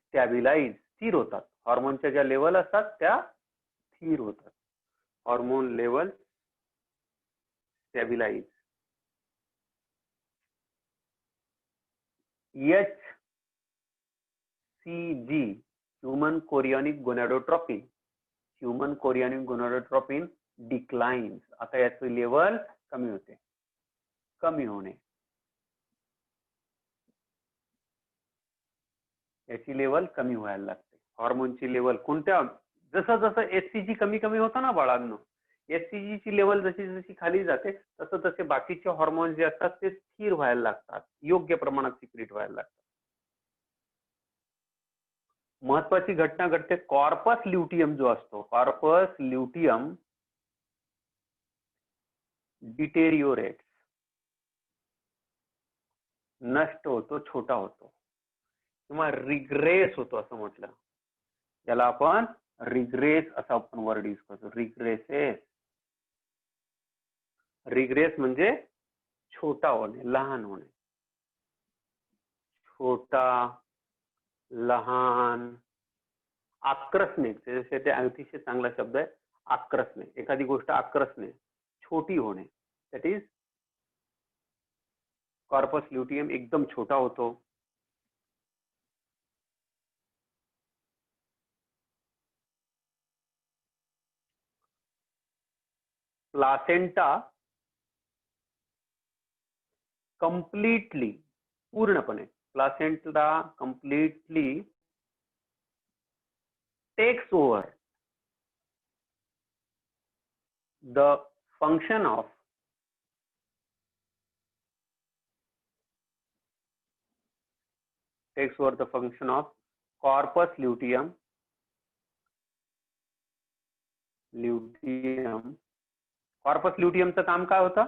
स्टॅबिलाइज, स्थिर होतात. हॉर्मोनच्या ज्या लेवल असतात त्या स्थिर होतात. Hormone level stabilize. HCG human chorionic gonadotropin declines. आता याची लेवल कमी होते. कमी होणे, याची लेवल कमी व्हायला लागते. हॉर्मोनची लेवल कोणत्या, जसं जसं एचसीजी कमी कमी होतं ना बाळांनो, एचसीजी ची लेवल जशी जशी खाली जाते तसं तसे बाकीचे हॉर्मोन जे असतात ते स्थिर व्हायला लागतात, योग्य प्रमाणात सिक्रेट व्हायला लागतात. महत्वाची घटना घडते. कॉर्पस ल्युटियम जो असतो, कॉर्पस ल्युटियम डिटेरियोरेट, नष्ट होतो, छोटा होतो किंवा रिग्रेस होतो असं म्हटलं. याला आपण रिग्रेस असा आपण वर्ड यूज करतो. रिग्रेस म्हणजे छोटा होणे, लहान होणे. छोटा, लहान. आक्रसणे, ते अतिशय चांगला शब्द आहे. आक्रसणे, एखादी गोष्ट आक्रसणे, छोटी होणे. दॅट इज कॉर्पस ल्युटियम एकदम छोटा होतो. प्लासेंटा कंप्लीटली, पूर्णपणे, placenta completely takes over the function of corpus luteum. Corpus ल्युटियमचं काम काय होतं?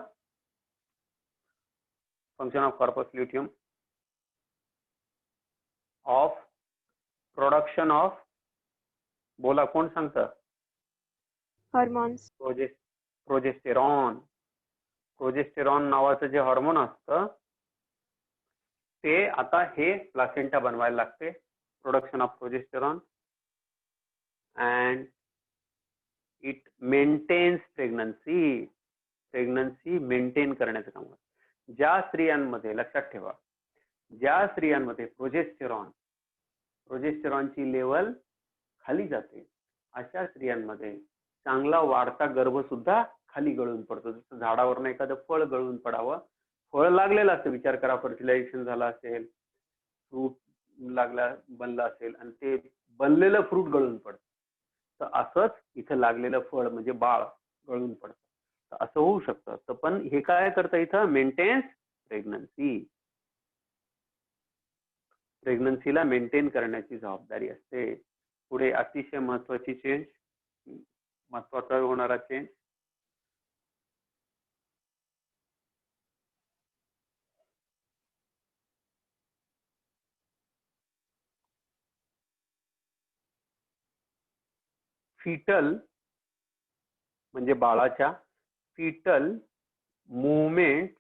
Function of corpus luteum of production of, बोला कोण सांगतं? हॉर्मोन्स. प्रोजेस्टेरॉन. प्रोजेस्टेरॉन नावाचं जे हॉर्मोन असतं ते आता हे प्लासेंटा बनवायला लागते. Production of progesterone and it maintains pregnancy maintain करण्याचं काम करतं. ज्या स्त्रियांमध्ये, लक्षात ठेवा, ज्या स्त्रियांमध्ये प्रोजेस्टेरॉनची लेवल खाली जाते अशा स्त्रियांमध्ये चांगला वाढता गर्भ सुद्धा खाली गळून पडतो. जसं झाडावरनं एखादं फळ गळून पडावं, फळ लागलेलं असतं. विचार करा, फर्टिलायझेशन झालं असेल, फ्रूट बनलं असेल आणि ते बनलेलं फ्रूट गळून पडतं. तर असंच इथं लागलेलं फळ म्हणजे बाळ गळून पडतं. तर असं होऊ शकतं. तर पण हे काय करतं इथं, मेंटेन्स प्रेग्नन्सी. प्रेग्नन्सीला मेंटेन करण्याची जबाबदारी असते. पुढे अतिशय महत्वाची चेंज, महत्वाचा होणारा चेंज, फिटल म्हणजे बाळाच्या fetal movement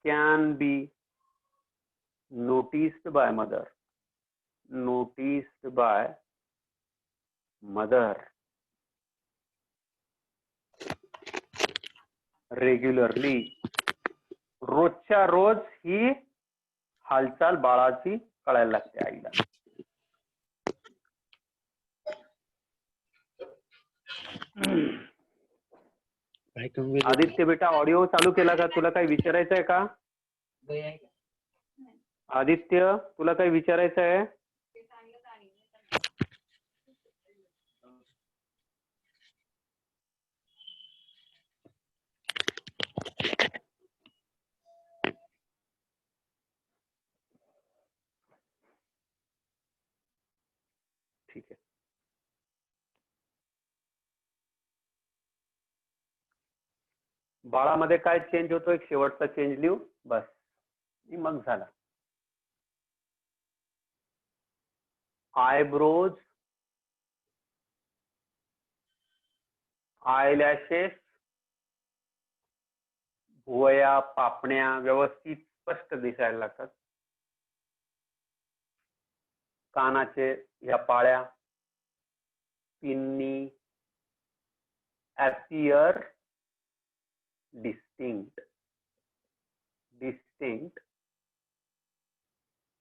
can be noticed by mother regularly. रोजच्या रोज ही हालचाल बाळाची कळायला लागते आईला. आदित्य बेटा, ऑडिओ चालू केला का? तुला काही विचारायचं आहे का? आदित्य, तुला काही विचारायचं आहे? ठीक आहे. बाळामध्ये काय चेंज होतो, एक शेवटचा चेंज लिहू बस, मग झाला. आयब्रोज, आयलॅशेस, भुवया, पापण्या व्यवस्थित स्पष्ट दिसायला लागतात. कानाचे या पाळ्या, पिन्नी, appear distinct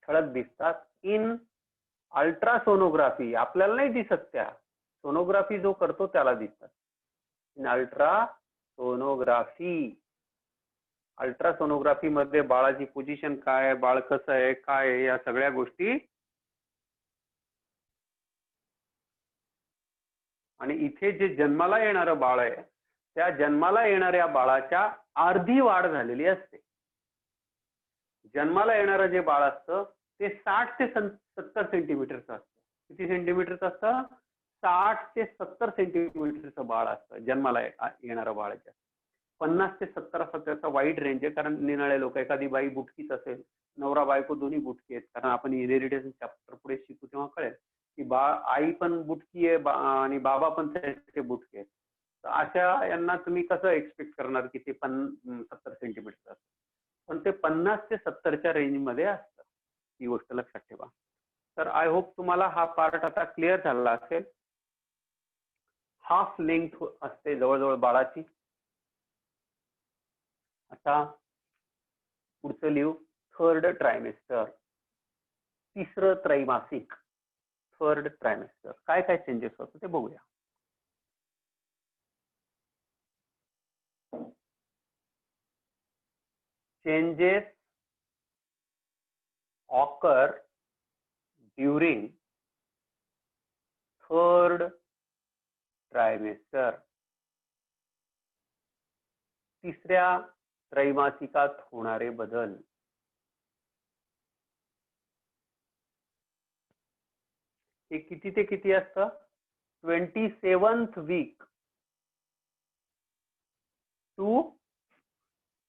ठळक दिसतात. इन अल्ट्रासोनोग्राफी आपल्याला नाही दिसत, त्या सोनोग्राफी जो करतो त्याला दिसतात. इन अल्ट्रासोनोग्राफी मध्ये बाळाची पोझिशन काय आहे, बाळ कसं आहे, काय आहे, या सगळ्या गोष्टी. आणि इथे जे जन्माला येणारं बाळ आहे, त्या जन्माला येणाऱ्या बाळाच्या अर्धी वाढ झालेली असते. जन्माला येणारं जे बाळ असतं ते 60 ते 70 सेंटीमीटरचं असतं. किती सेंटीमीटरचं असतं? 60 ते 70 सेंटीमीटरचं बाळ असतं जन्माला येणारं बाळ. 50 ते 70 असा त्याचा वाईड रेंज आहे, कारण निराळे लोक, एखादी बाई बुटकीच असेल, नवरा बायको दोन्ही बुटकी आहेत, कारण आपण इनहेरिटेशन चॅप्टर पुढे शिकू तेव्हा कळेल की आई पण बुटकी आहे आणि बाबा पण त्याचे बुटके आहेत. तर अशा यांना तुम्ही कसं एक्सपेक्ट करणार की ते 70 सेंटीमीटर असतं, पण ते 50 ते 70च्या रेंजमध्ये असतं. ही गोष्ट लक्षात ठेवा. तर आय होप तुम्हाला हा पार्ट आता क्लिअर झाला असेल. हाफ लेंथ असते जवळजवळ बाळाची. आता पुढचं लिहू, थर्ड ट्रायमेस्टर, तिसरं त्रैमासिक. थर्ड ट्रायमेस्टर काय काय चेंजेस होतात ते बघूया. Changes occur during third trimester. तिसऱ्या त्रैमासिकात होणारे बदल. हे किती ते किती असतं? 27th week to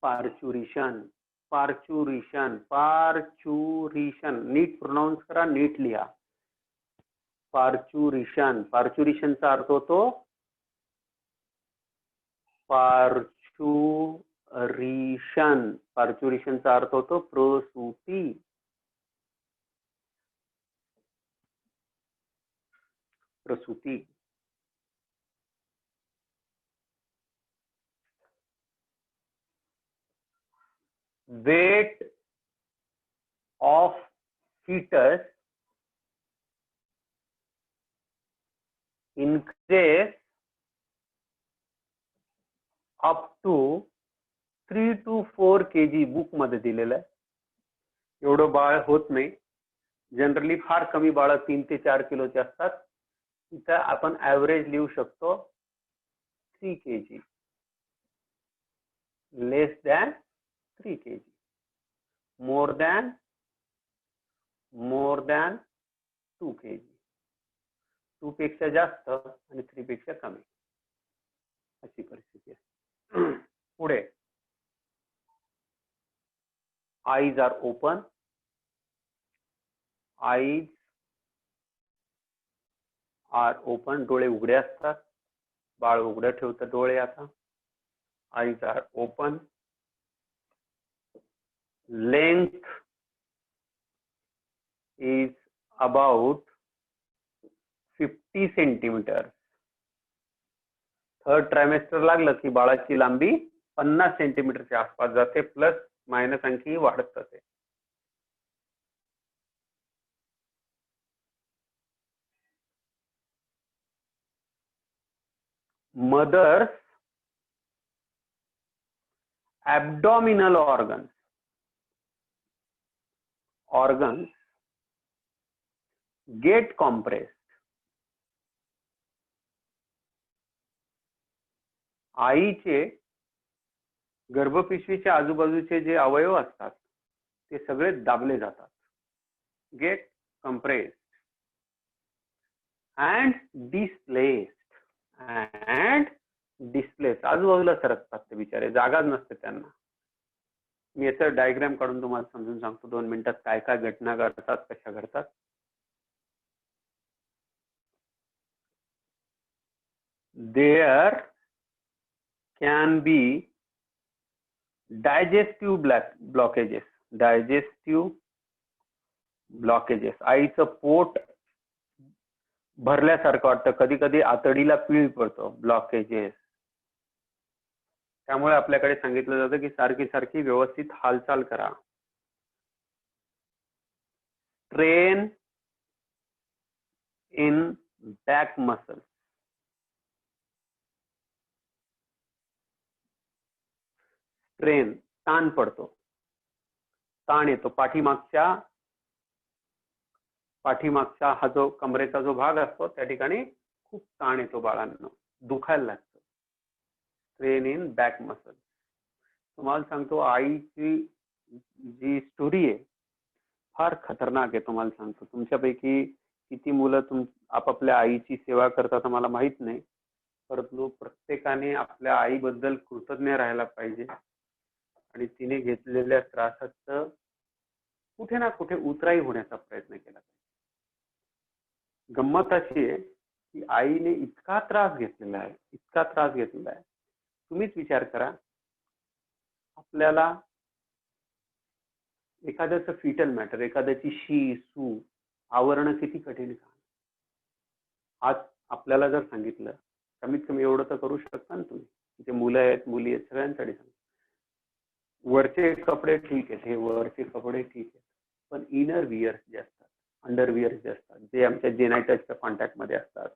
parturition. नीट प्रोनाउन्स करा, नीट लिहा. पार्चुरिशनचा अर्थ होतो पार्चुरिशनचा अर्थ होतो प्रसूती. weight of fetus increase up to 3 to 4 kg book मध्ये दिलेलं आहे. एवढं बाळ होत नाही. जनरली फार कमी बाळ 3 ते 4 किलोचे असतात. तिथं आपण ऍव्हरेज लिहू शकतो 3 kg, less than 3 kg, more than 2 kg, 2 पेक्षा जास्त आणि 3 पेक्षा कमी, अशी परिस्थिती आहे. पुढे eyes are open, eyes are open, डोळे उघडे असतात. बाळ उघडे ठेवतं डोळे आता. eyes are open, length is about 50 centimeters. Third trimester लागलं की बाळाची लांबी 50 सेंटीमीटरच्या आसपास जाते, प्लस मायनस आणखी वाढत जाते. Mother's abdominal organs get compressed. आईचे गर्भपिशवीच्या आजूबाजूचे जे अवयव असतात ते सगळे दाबले जातात. Get compressed and displaced. आजूबाजूला सरकतात ते बिचारे, जागाच नसते त्यांना. मी याचं डायग्राम काढून तुम्हाला समजून सांगतो 2 मिनिटात काय काय घटना घडतात, कशा घडतात. There can be digestive blockages. आईचं पोट भरल्यासारखं वाटतं, कधी कधी आतडीला पीळ पडतो, ब्लॉकेजेस. त्यामुळे आपल्याकडे सांगितलं जातं की सारखी सारखी व्यवस्थित हालचाल करा. Strain in back muscle. Strain, ताण पडतो, ताण येतो. पाठीमागचा हा जो कमरेचा जो भाग असतो त्या ठिकाणी खूप ताण येतो बाळांना, दुखायला लागतं. Strain in back muscle. तुम्हाला सांगतो आईची जी स्टोरी आहे फार खतरनाक आहे. तुम्हाला सांगतो, तुमच्यापैकी किती मुलं आपापल्या आईची सेवा करतात मला माहित नाही, परंतु प्रत्येकाने आपल्या आईबद्दल कृतज्ञ राहायला पाहिजे आणि तिने घेतलेल्या त्रासाचं कुठे ना कुठे उतराई होण्याचा प्रयत्न केला पाहिजे. गंमत अशी आहे की आईने इतका त्रास घेतलेला आहे. तुम्हीच विचार करा, आपल्याला एखाद्याचं फिटल मॅटर, एखाद्याची शी सू आवरणं किती कठीण काम. आज आपल्याला जर सांगितलं, कमीत कमी एवढं तर करू शकता ना तुम्ही, ते मुलं आहेत मुली आहेत सगळ्यांसाठी सांग, वरचे कपडे ठीक आहेत, हे वरचे कपडे ठीक आहेत, पण इनर वियर्स जे असतात, अंडरवियर्स जे असतात, जे आमच्या जेनायटसच्या कॉन्टॅक्ट मध्ये असतात,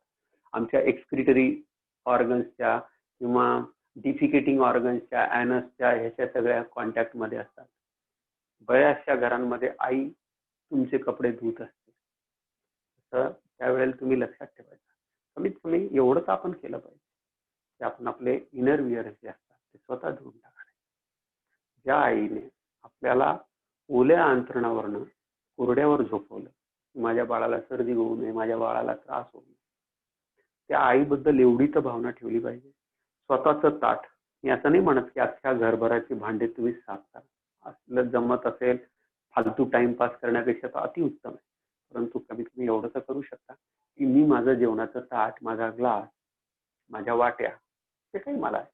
आमच्या एक्सक्रिटरी ऑर्गन्सच्या किंवा डिफिकेटिंग ऑर्गन्सच्या, ॲनसच्या, ह्याच्या सगळ्या कॉन्टॅक्ट मध्ये असतात. बऱ्याचशा घरांमध्ये आई तुमचे कपडे धुत असते, तर त्यावेळेला तुम्ही लक्षात ठेवायचं, कमीत कमी एवढं तर आपण केलं पाहिजे की आपण आपले इनर वियर्स जे असतात ते स्वतः धुवून टाकावे. ज्या आईने आपल्याला ओल्या अंथरुणावरनं कोरड्यावर झोपवलं, माझ्या बाळाला सर्दी होऊ नये, माझ्या बाळाला त्रास होऊ नये, त्या आईबद्दल एवढी तर भावना ठेवली पाहिजे. स्वतःचं ताट, मी असं नाही म्हणत की अख्ख्या घरभराची भांडे तुम्ही साफ करा, असलं जमत असेल फालतू टाइमपास करण्यापेक्षा तर अतिउत्तम आहे, परंतु कमीत कमी एवढं तर करू शकता की मी माझं जेवणाचं ताट, माझा ग्लास, माझ्या वाट्या, ते काही मला आहे.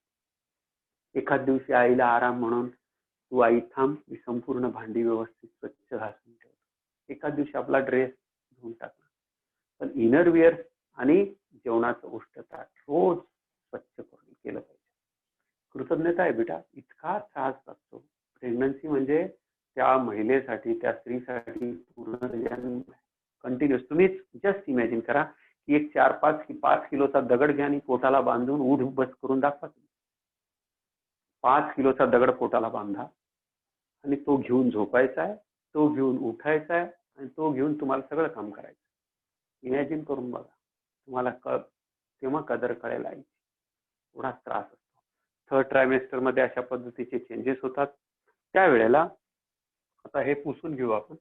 एखाद दिवशी आईला आराम म्हणून तू आई थांब, मी संपूर्ण भांडी व्यवस्थित स्वच्छ घासून ठेवतो. एखाद दिवशी आपला ड्रेस धुवून टाकला. पण इनर विअर आणि जेवणाचं उष्ट ताट रोज स्वच्छ करून केलं पाहिजे. कृतज्ञता आहे बेटा. इतका त्रास लागतो प्रेग्नन्सी म्हणजे त्या महिलेसाठी, त्या स्त्रीसाठी पूर्ण कंटिन्युअस. तुम्हीच जस्ट इमॅजिन करा की एक 4-5 किलोचा दगड घ्या आणि पोटाला बांधून उठ बस करून दाखवा. 5 किलोचा दगड पोटाला बांधा आणि तो घेऊन झोपायचा आहे, तो घेऊन उठायचा आहे आणि तो घेऊन तुम्हाला सगळं काम करायचं. इमॅजिन करून बघा, तुम्हाला तेव्हा कदर कळेल आईची. एवढा त्रास असतो. थर्ड ट्रायमेस्टर मध्ये अशा पद्धतीचे चेंजेस होतात. त्यावेळेला आता हे पुसून घेऊ आपण.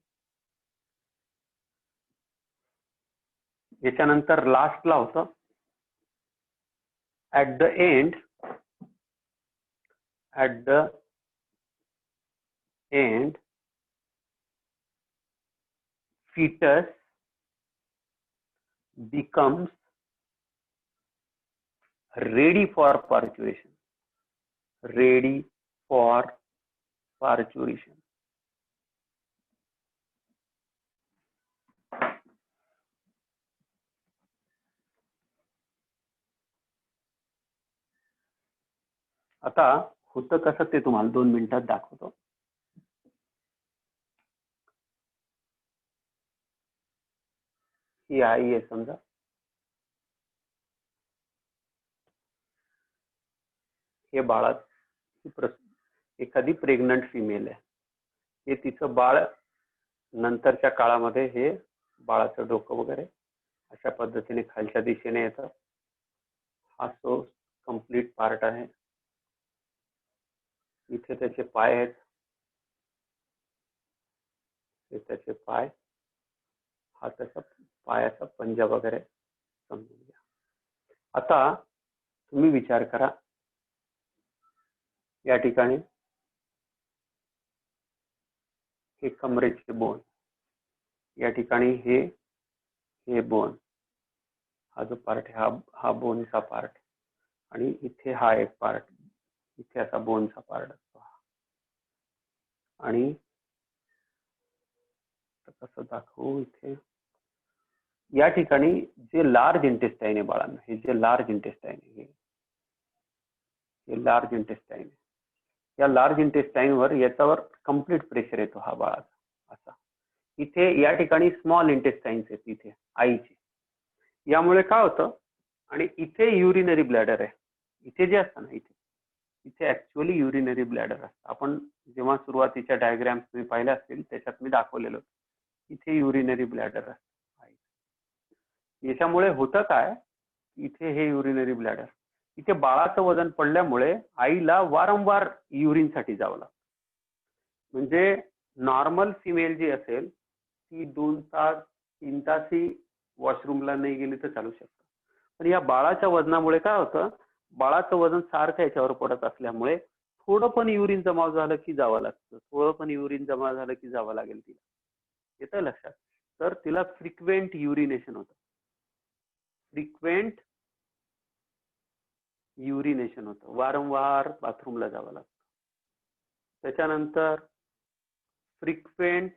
याच्यानंतर लास्टला होतं at the end fetus becomes ready for parturition. Ready for parturition. आता होतं कसं ते तुम्हाला 2 मिनिटात दाखवतो. ही आई आहे समजा. हे बाळात एखादी प्रेग्नंट फिमेल आहे. हे तिचं बाळ नंतरच्या काळामध्ये हे बाळाचं डोकं वगैरे अशा पद्धतीने खालच्या दिशेने येतं. हा तो कंप्लीट पार्ट आहे. इथे त्याचे पाय आहेत. हे त्याचे पाय. हा त्याचा पायाचा पंजा वगैरे समजून घ्या. आता तुम्ही विचार करा, या ठिकाणी हे कमरेचे बोन, या ठिकाणी हे बोन, हा जो पार्ट आहे हा बोनचा पार्ट, आणि इथे हा एक पार्ट, इथे असा बोनचा पार्ट असतो. आणि कसं दाखवू, इथे या ठिकाणी जे लार्ज इंटेस्टाईन आहे बाळांना, हे जे लार्ज इंटेस्टाईन आहे, हे लार्ज इंटेस्टाईन आहे. या लार्ज इंटेस्टाईनवर याच्यावर कम्प्लीट प्रेशर येतो हा बाळाचा असा. इथे या ठिकाणी स्मॉल इंटेस्टाईन्स आहेत इथे आईचे. यामुळे काय होतं, आणि इथे युरिनरी ब्लॅडर आहे. इथे जे असतं ना, इथे ऍक्च्युअली युरिनरी ब्लॅडर असतं. आपण जेव्हा सुरुवातीच्या डायग्राम्स तुम्ही पाहिल्या असतील त्याच्यात मी दाखवलेलं होतं. इथे युरिनरी ब्लॅडर असतं. याच्यामुळे होतं काय, इथे हे युरिनरी ब्लॅडर, इथे बाळाचं वजन पडल्यामुळे आईला वारंवार युरिनसाठी जावं लागतं. म्हणजे नॉर्मल फिमेल जी असेल ती 2 तास 3 तासही वॉशरूमला नाही गेली तर चालू शकतं. पण या बाळाच्या वजनामुळे काय होतं, बाळाचं वजन सारखं याच्यावर पडत असल्यामुळे थोडं पण युरिन जमा झालं की जावं लागतं, थोडं पण युरिन जमा झालं की जावं लागेल तिला. येतं लक्षात? तर तिला फ्रिक्वेंट युरिनेशन होतं. फ्रिक्वेंट युरिनेशन होतं, वारंवार बाथरूमला जावं लागतं. त्याच्यानंतर फ्रिक्वेंट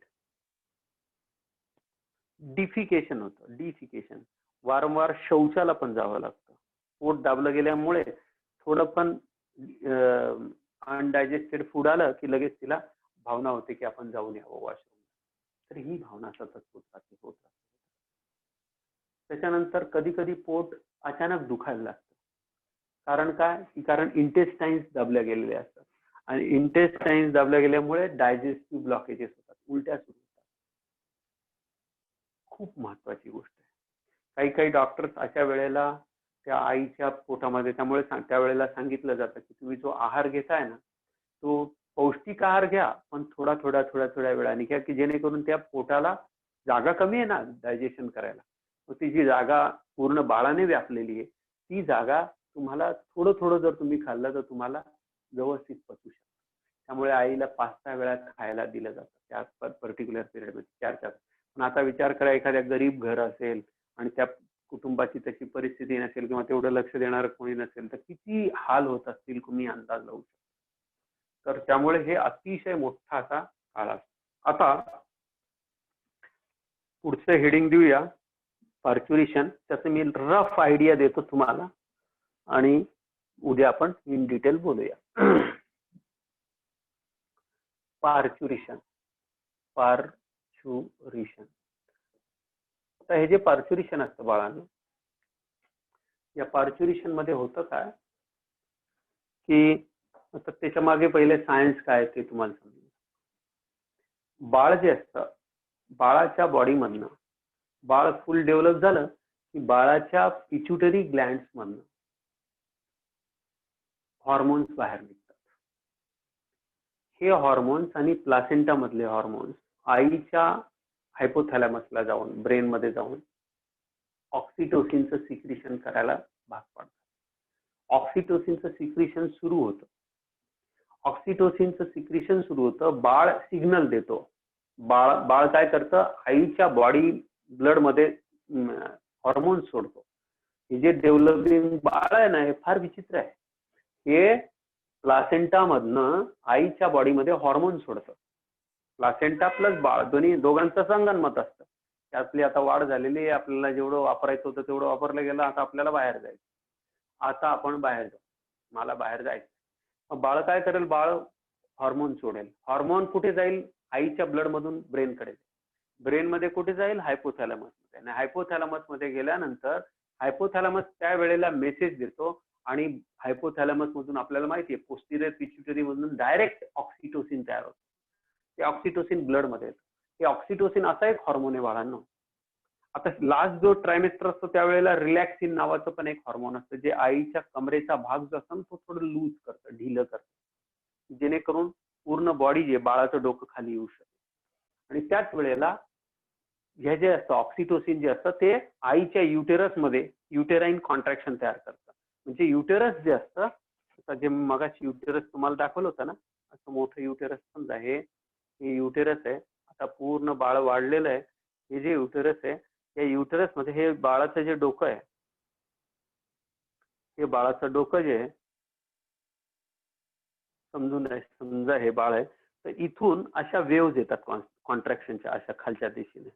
डिफिकेशन होतं. डिफिकेशन, वारंवार शौचाला पण जावं लागतं. पोट दाबलं गेल्यामुळे थोडं पण अनडायजेस्टेड फूड आलं की लगेच तिला भावना होते की आपण जाऊन यावं वॉशरूम. तर ही भावना सतत होत राहते. त्याच्यानंतर कधी कधी पोट अचानक दुखायला लागतं. कारण काय, कारण इंटेस्टाईन्स दाबल्या गेलेले असतात, आणि इंटेस्टाईन्स दाबल्या गेल्यामुळे डायजेस्टिव्ह ब्लॉकेजेस होतात, उलट्या सुरू होतात. खूप महत्वाची गोष्ट आहे. काही डॉक्टर्स अशा वेळेला त्या आईच्या पोटामध्ये, त्यामुळे त्यावेळेला सांगितलं जातं की तुम्ही जो आहार घेताय ना, तो पौष्टिक आहार घ्या, पण थोड्या वेळाने घ्या, की जेणेकरून त्या पोटाला जागा कमी आहे ना डायजेशन करायला, मग ती जी जागा पूर्ण बाळाने व्यापलेली आहे, ती जागा तुम्हाला थोडं जर तुम्ही खाल्लं तर तुम्हाला व्यवस्थित पचू शकतं. त्यामुळे आईला 5-6 वेळा खायला दिलं जातं त्या पर्टिक्युलर पिरियडमध्ये 4-4. पण आता विचार करा, एखाद्या गरीब घर असेल आणि त्या कुटुंबाची त्याची परिस्थिती नसेल किंवा तेवढं लक्ष देणारं कोणी नसेल तर किती हाल होत असतील तुम्ही अंदाज लावू शकता. तर त्यामुळे हे अतिशय मोठा असा काळ असतो. आता पुढचं हेडिंग देऊया, पार्च्युरेशन. त्याचं मी रफ आयडिया देतो तुम्हाला आणि उद्या आपण इन डिटेल बोलूया. पार्च्युरेशन. आता हे जे पार्च्युरेशन असतं बाळांनो, या पार्च्युरेशन मध्ये होतं काय की तर त्याच्या मागे पहिले सायन्स काय ते तुम्हाला समजेल. बाळ जे असतं, बाळाच्या बॉडीमधनं बाळ फुल डेव्हलप झालं की बाळाच्या पिट्युटरी ग्लँड्स मधनं हॉर्मोन्स बाहेर निघतात. हे हॉर्मोन्स आणि प्लासेंटा मधले हॉर्मोन्स आईच्या हायपोथॅलॅमसला जाऊन ब्रेन मध्ये जाऊन ऑक्सिटोसिनचं सिक्रिशन करायला भाग पाडतात. ऑक्सिटोसिनचं सिक्रिशन सुरू होतं. ऑक्सिटोसिनचं सिक्रिशन सुरू होतं. बाळ सिग्नल देतो. बाळ काय करतं, आईच्या बॉडी ब्लड मध्ये हॉर्मोन्स सोडतो. हे जे डेव्हलपिंग बाळ आहे ना, हे फार विचित्र आहे. हे प्लासेंटा मधनं आईच्या बॉडीमध्ये हॉर्मोन सोडतं. प्लासेंटा प्लस बाळ दोघांचं संगनमत असतं. त्यातली आता वाढ झालेली आहे, आपल्याला जेवढं वापरायचं होतं तेवढं वापरलं गेलं. आता आपल्याला बाहेर जायचं. आता आपण बाहेर जाऊ, मला बाहेर जायचं. मग बाळ काय करेल, बाळ हॉर्मोन सोडेल. हॉर्मोन कुठे जाईल, आईच्या ब्लड मधून ब्रेनकडे. ब्रेन मध्ये कुठे जाईल, हायपोथॅलॅमस मध्ये. आणि हायपोथॅलॅमस मध्ये गेल्यानंतर हायपोथॅलॅमस त्यावेळेला मेसेज देतो आणि हायपोथॅलॅमस मधून आपल्याला माहिती आहे पोस्टिरियर पिट्युटरी मधून डायरेक्ट ऑक्सिटोसिन तयार होतं. ते ऑक्सिटोसिन ब्लड मध्ये येतं. हे ऑक्सिटोसिन असा एक हॉर्मोन आहे बाळांनो. आता लास्ट जो ट्रायमेस्टर असतो त्यावेळेला रिलॅक्सिन नावाचं पण एक हॉर्मोन असतं, जे आईच्या कमरेचा भाग जो असतो तो थोडं लूज करतं, ढिलं करतं, जेणेकरून पूर्ण बॉडी जे बाळाचं डोकं खाली येऊ शकते. आणि त्याच वेळेला हे जे असतं ऑक्सिटोसिन जे असतं ते आईच्या युटेरस मध्ये युटेराईन कॉन्ट्रॅक्शन तयार करतं. म्हणजे युटेरस जे असतं, आता जे मगाशी युटेरस तुम्हाला दाखवलं होतं ना, असं मोठं युटेरस समजा, हे युटेरस आहे. आता पूर्ण बाळ वाढलेलं आहे. हे जे युटेरस आहे, या युटेरस मध्ये हे बाळाचं जे डोकं आहे, हे बाळाचं डोकं जे आहे, समजा हे बाळ आहे, तर इथून अशा वेव्हज येतात कॉन्ट्रॅक्शनच्या, अशा खालच्या दिशेने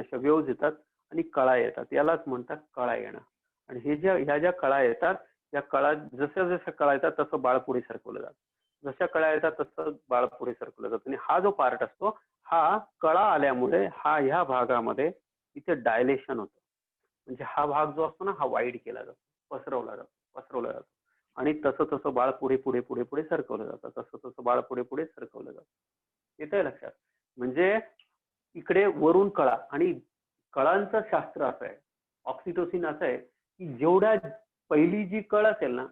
अशा वेव्हज येतात आणि कळा येतात. यालाच म्हणतात कळा येणं. आणि ह्या ज्या कळा येतात, या कळा जसं कळा येतात तसं बाळ पुढे सरकवलं जातं. जशा कळा येतात तसं बाळ पुढे सरकवलं जातं. आणि हा जो पार्ट असतो, हा कळा आल्यामुळे ह्या भागामध्ये इथे डायलेशन होतं. म्हणजे हा भाग जो असतो ना, हा वाईड केला जातो, पसरवला जातो. आणि तसं बाळ पुढे सरकवलं जातं. तसं बाळ पुढे सरकवलं जातं. येतंय लक्षात? म्हणजे इकडे वरून कळा. आणि कळांचं शास्त्र असं आहे, ऑक्सिटोसिन असं आहे की जेवढ्या पहिली जी कळ असेल ना,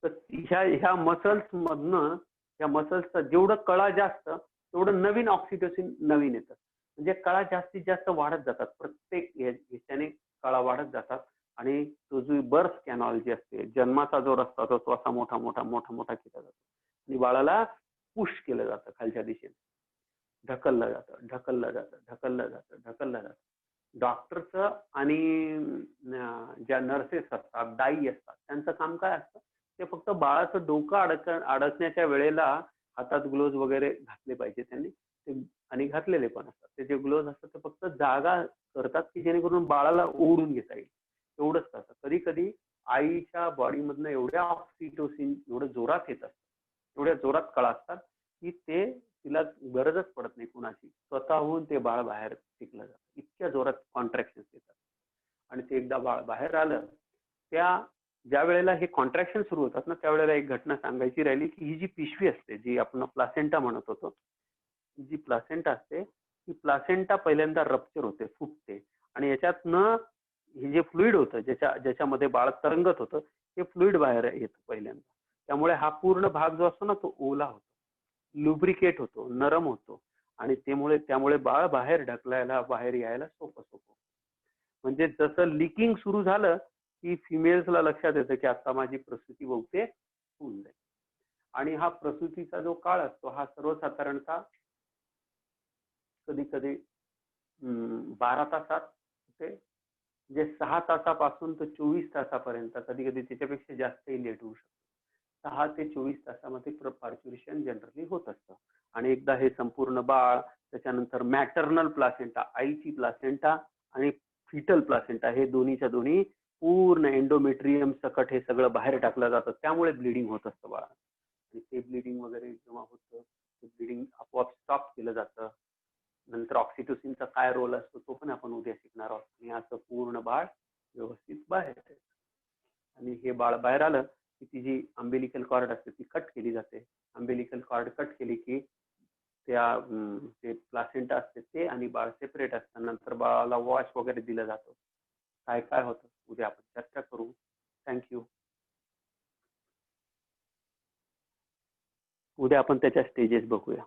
तर ह्या मसल्स मधनं, या मसल्सचा जेवढं कळा जास्त तेवढं नवीन ऑक्सिटोसिन नवीन येतं. म्हणजे कळा जास्तीत जास्त वाढत जातात. प्रत्येक ह्याच्याने कळा वाढत जातात. आणि तो जो बर्थ कॅनॉल जे असते, जन्माचा जो रस्ता तो असा मोठा केला जातो. आणि बाळाला पुश केलं जातं खालच्या दिशेने, ढकललं जातं. डॉक्टरचं आणि ज्या नर्सेस असतात, दाई असतात, त्यांचं काम काय असतं, ते फक्त बाळाचं डोकं अडकण्याच्या वेळेला हातात ग्लोव्ज वगैरे घातले पाहिजे त्यांनी, आणि घातलेले पण असतात. ते जे ग्लोव्ज असतात ते फक्त जागा करतात की जेणेकरून बाळाला ओढून घेता येईल, एवढंच करतात. कधी कधी आईच्या बॉडीमधनं एवढ्या ऑक्सिटोसिन एवढं जोरात येत असतं, एवढ्या जोरात कळा असतात की ते तिला गरजच पडत नाही कुणाची, स्वतःहून ते बाळ बाहेर फेकलं जातं. इतक्या जोरात कॉन्ट्रॅक्शन येतात. आणि ते एकदा बाळ बाहेर आलं, ज्या वेळेला हे कॉन्ट्रॅक्शन सुरू होतात ना, त्यावेळेला एक घटना सांगायची राहिली की ही जी पिशवी असते, जी आपण प्लासेंटा म्हणत होतो, जी प्लासेंटा असते, ती प्लासेंटा पहिल्यांदा रप्चर होते, फुटते. आणि याच्यातनं हे जे फ्लुइड होतं, ज्याच्यामध्ये बाळ तरंगत होतं, ते फ्लुइड बाहेर येतं पहिल्यांदा. त्यामुळे हा पूर्ण भाग जो असतो ना, तो ओला होतो, लुब्रिकेट होतो, नरम होतो. आणि त्यामुळे बाळ बाहेर यायला सोपं. म्हणजे जसं लिकिंग सुरू झालं की फिमेल्सला लक्षात येतं की आता माझी प्रसूती बहुतेक होऊन जाईल. आणि हा प्रसूतीचा जो काळ असतो, हा सर्वसाधारणतः कधी 12 तासात ते म्हणजे 6 तासापासून तर 24 तासापर्यंत, कधी त्याच्यापेक्षा जास्तही लेट होऊ शकतो. 6 ते 24 तासामध्ये पार्च्युरेशन जनरली होत असतं. आणि एकदा हे संपूर्ण बाळ, त्याच्यानंतर मॅटर्नल प्लासेंटा, आईची प्लासेंटा आणि फिटल प्लासेंटा, हे दोन्हीच्या दोन्ही पूर्ण एंडोमेट्रियम सकट हे सगळं बाहेर टाकलं जातं. त्यामुळे ब्लिडिंग होत असतं बाळा. आणि ते ब्लिडिंग वगैरे जेव्हा होतं, ते ब्लिडिंग आपोआप स्टॉप केलं जातं. नंतर ऑक्सिटोसिनचा काय रोल असतो तो पण आपण उद्या शिकणार आहोत. आणि असं पूर्ण बाळ व्यवस्थित बाहेर येतं. आणि हे बाळ बाहेर आलं की ती जी अंबिलिकल कॉर्ड असते ती कट केली जाते. अंबिलिकल कॉर्ड कट केली की ते प्लासेंटा असते ते आणि बाळ सेपरेट असतं. नंतर बाळाला वॉश वगैरे दिलं जातं. काय काय होतं उद्या आपण चर्चा करू. थँक्यू. उद्या आपण त्याच्या स्टेजेस बघूया.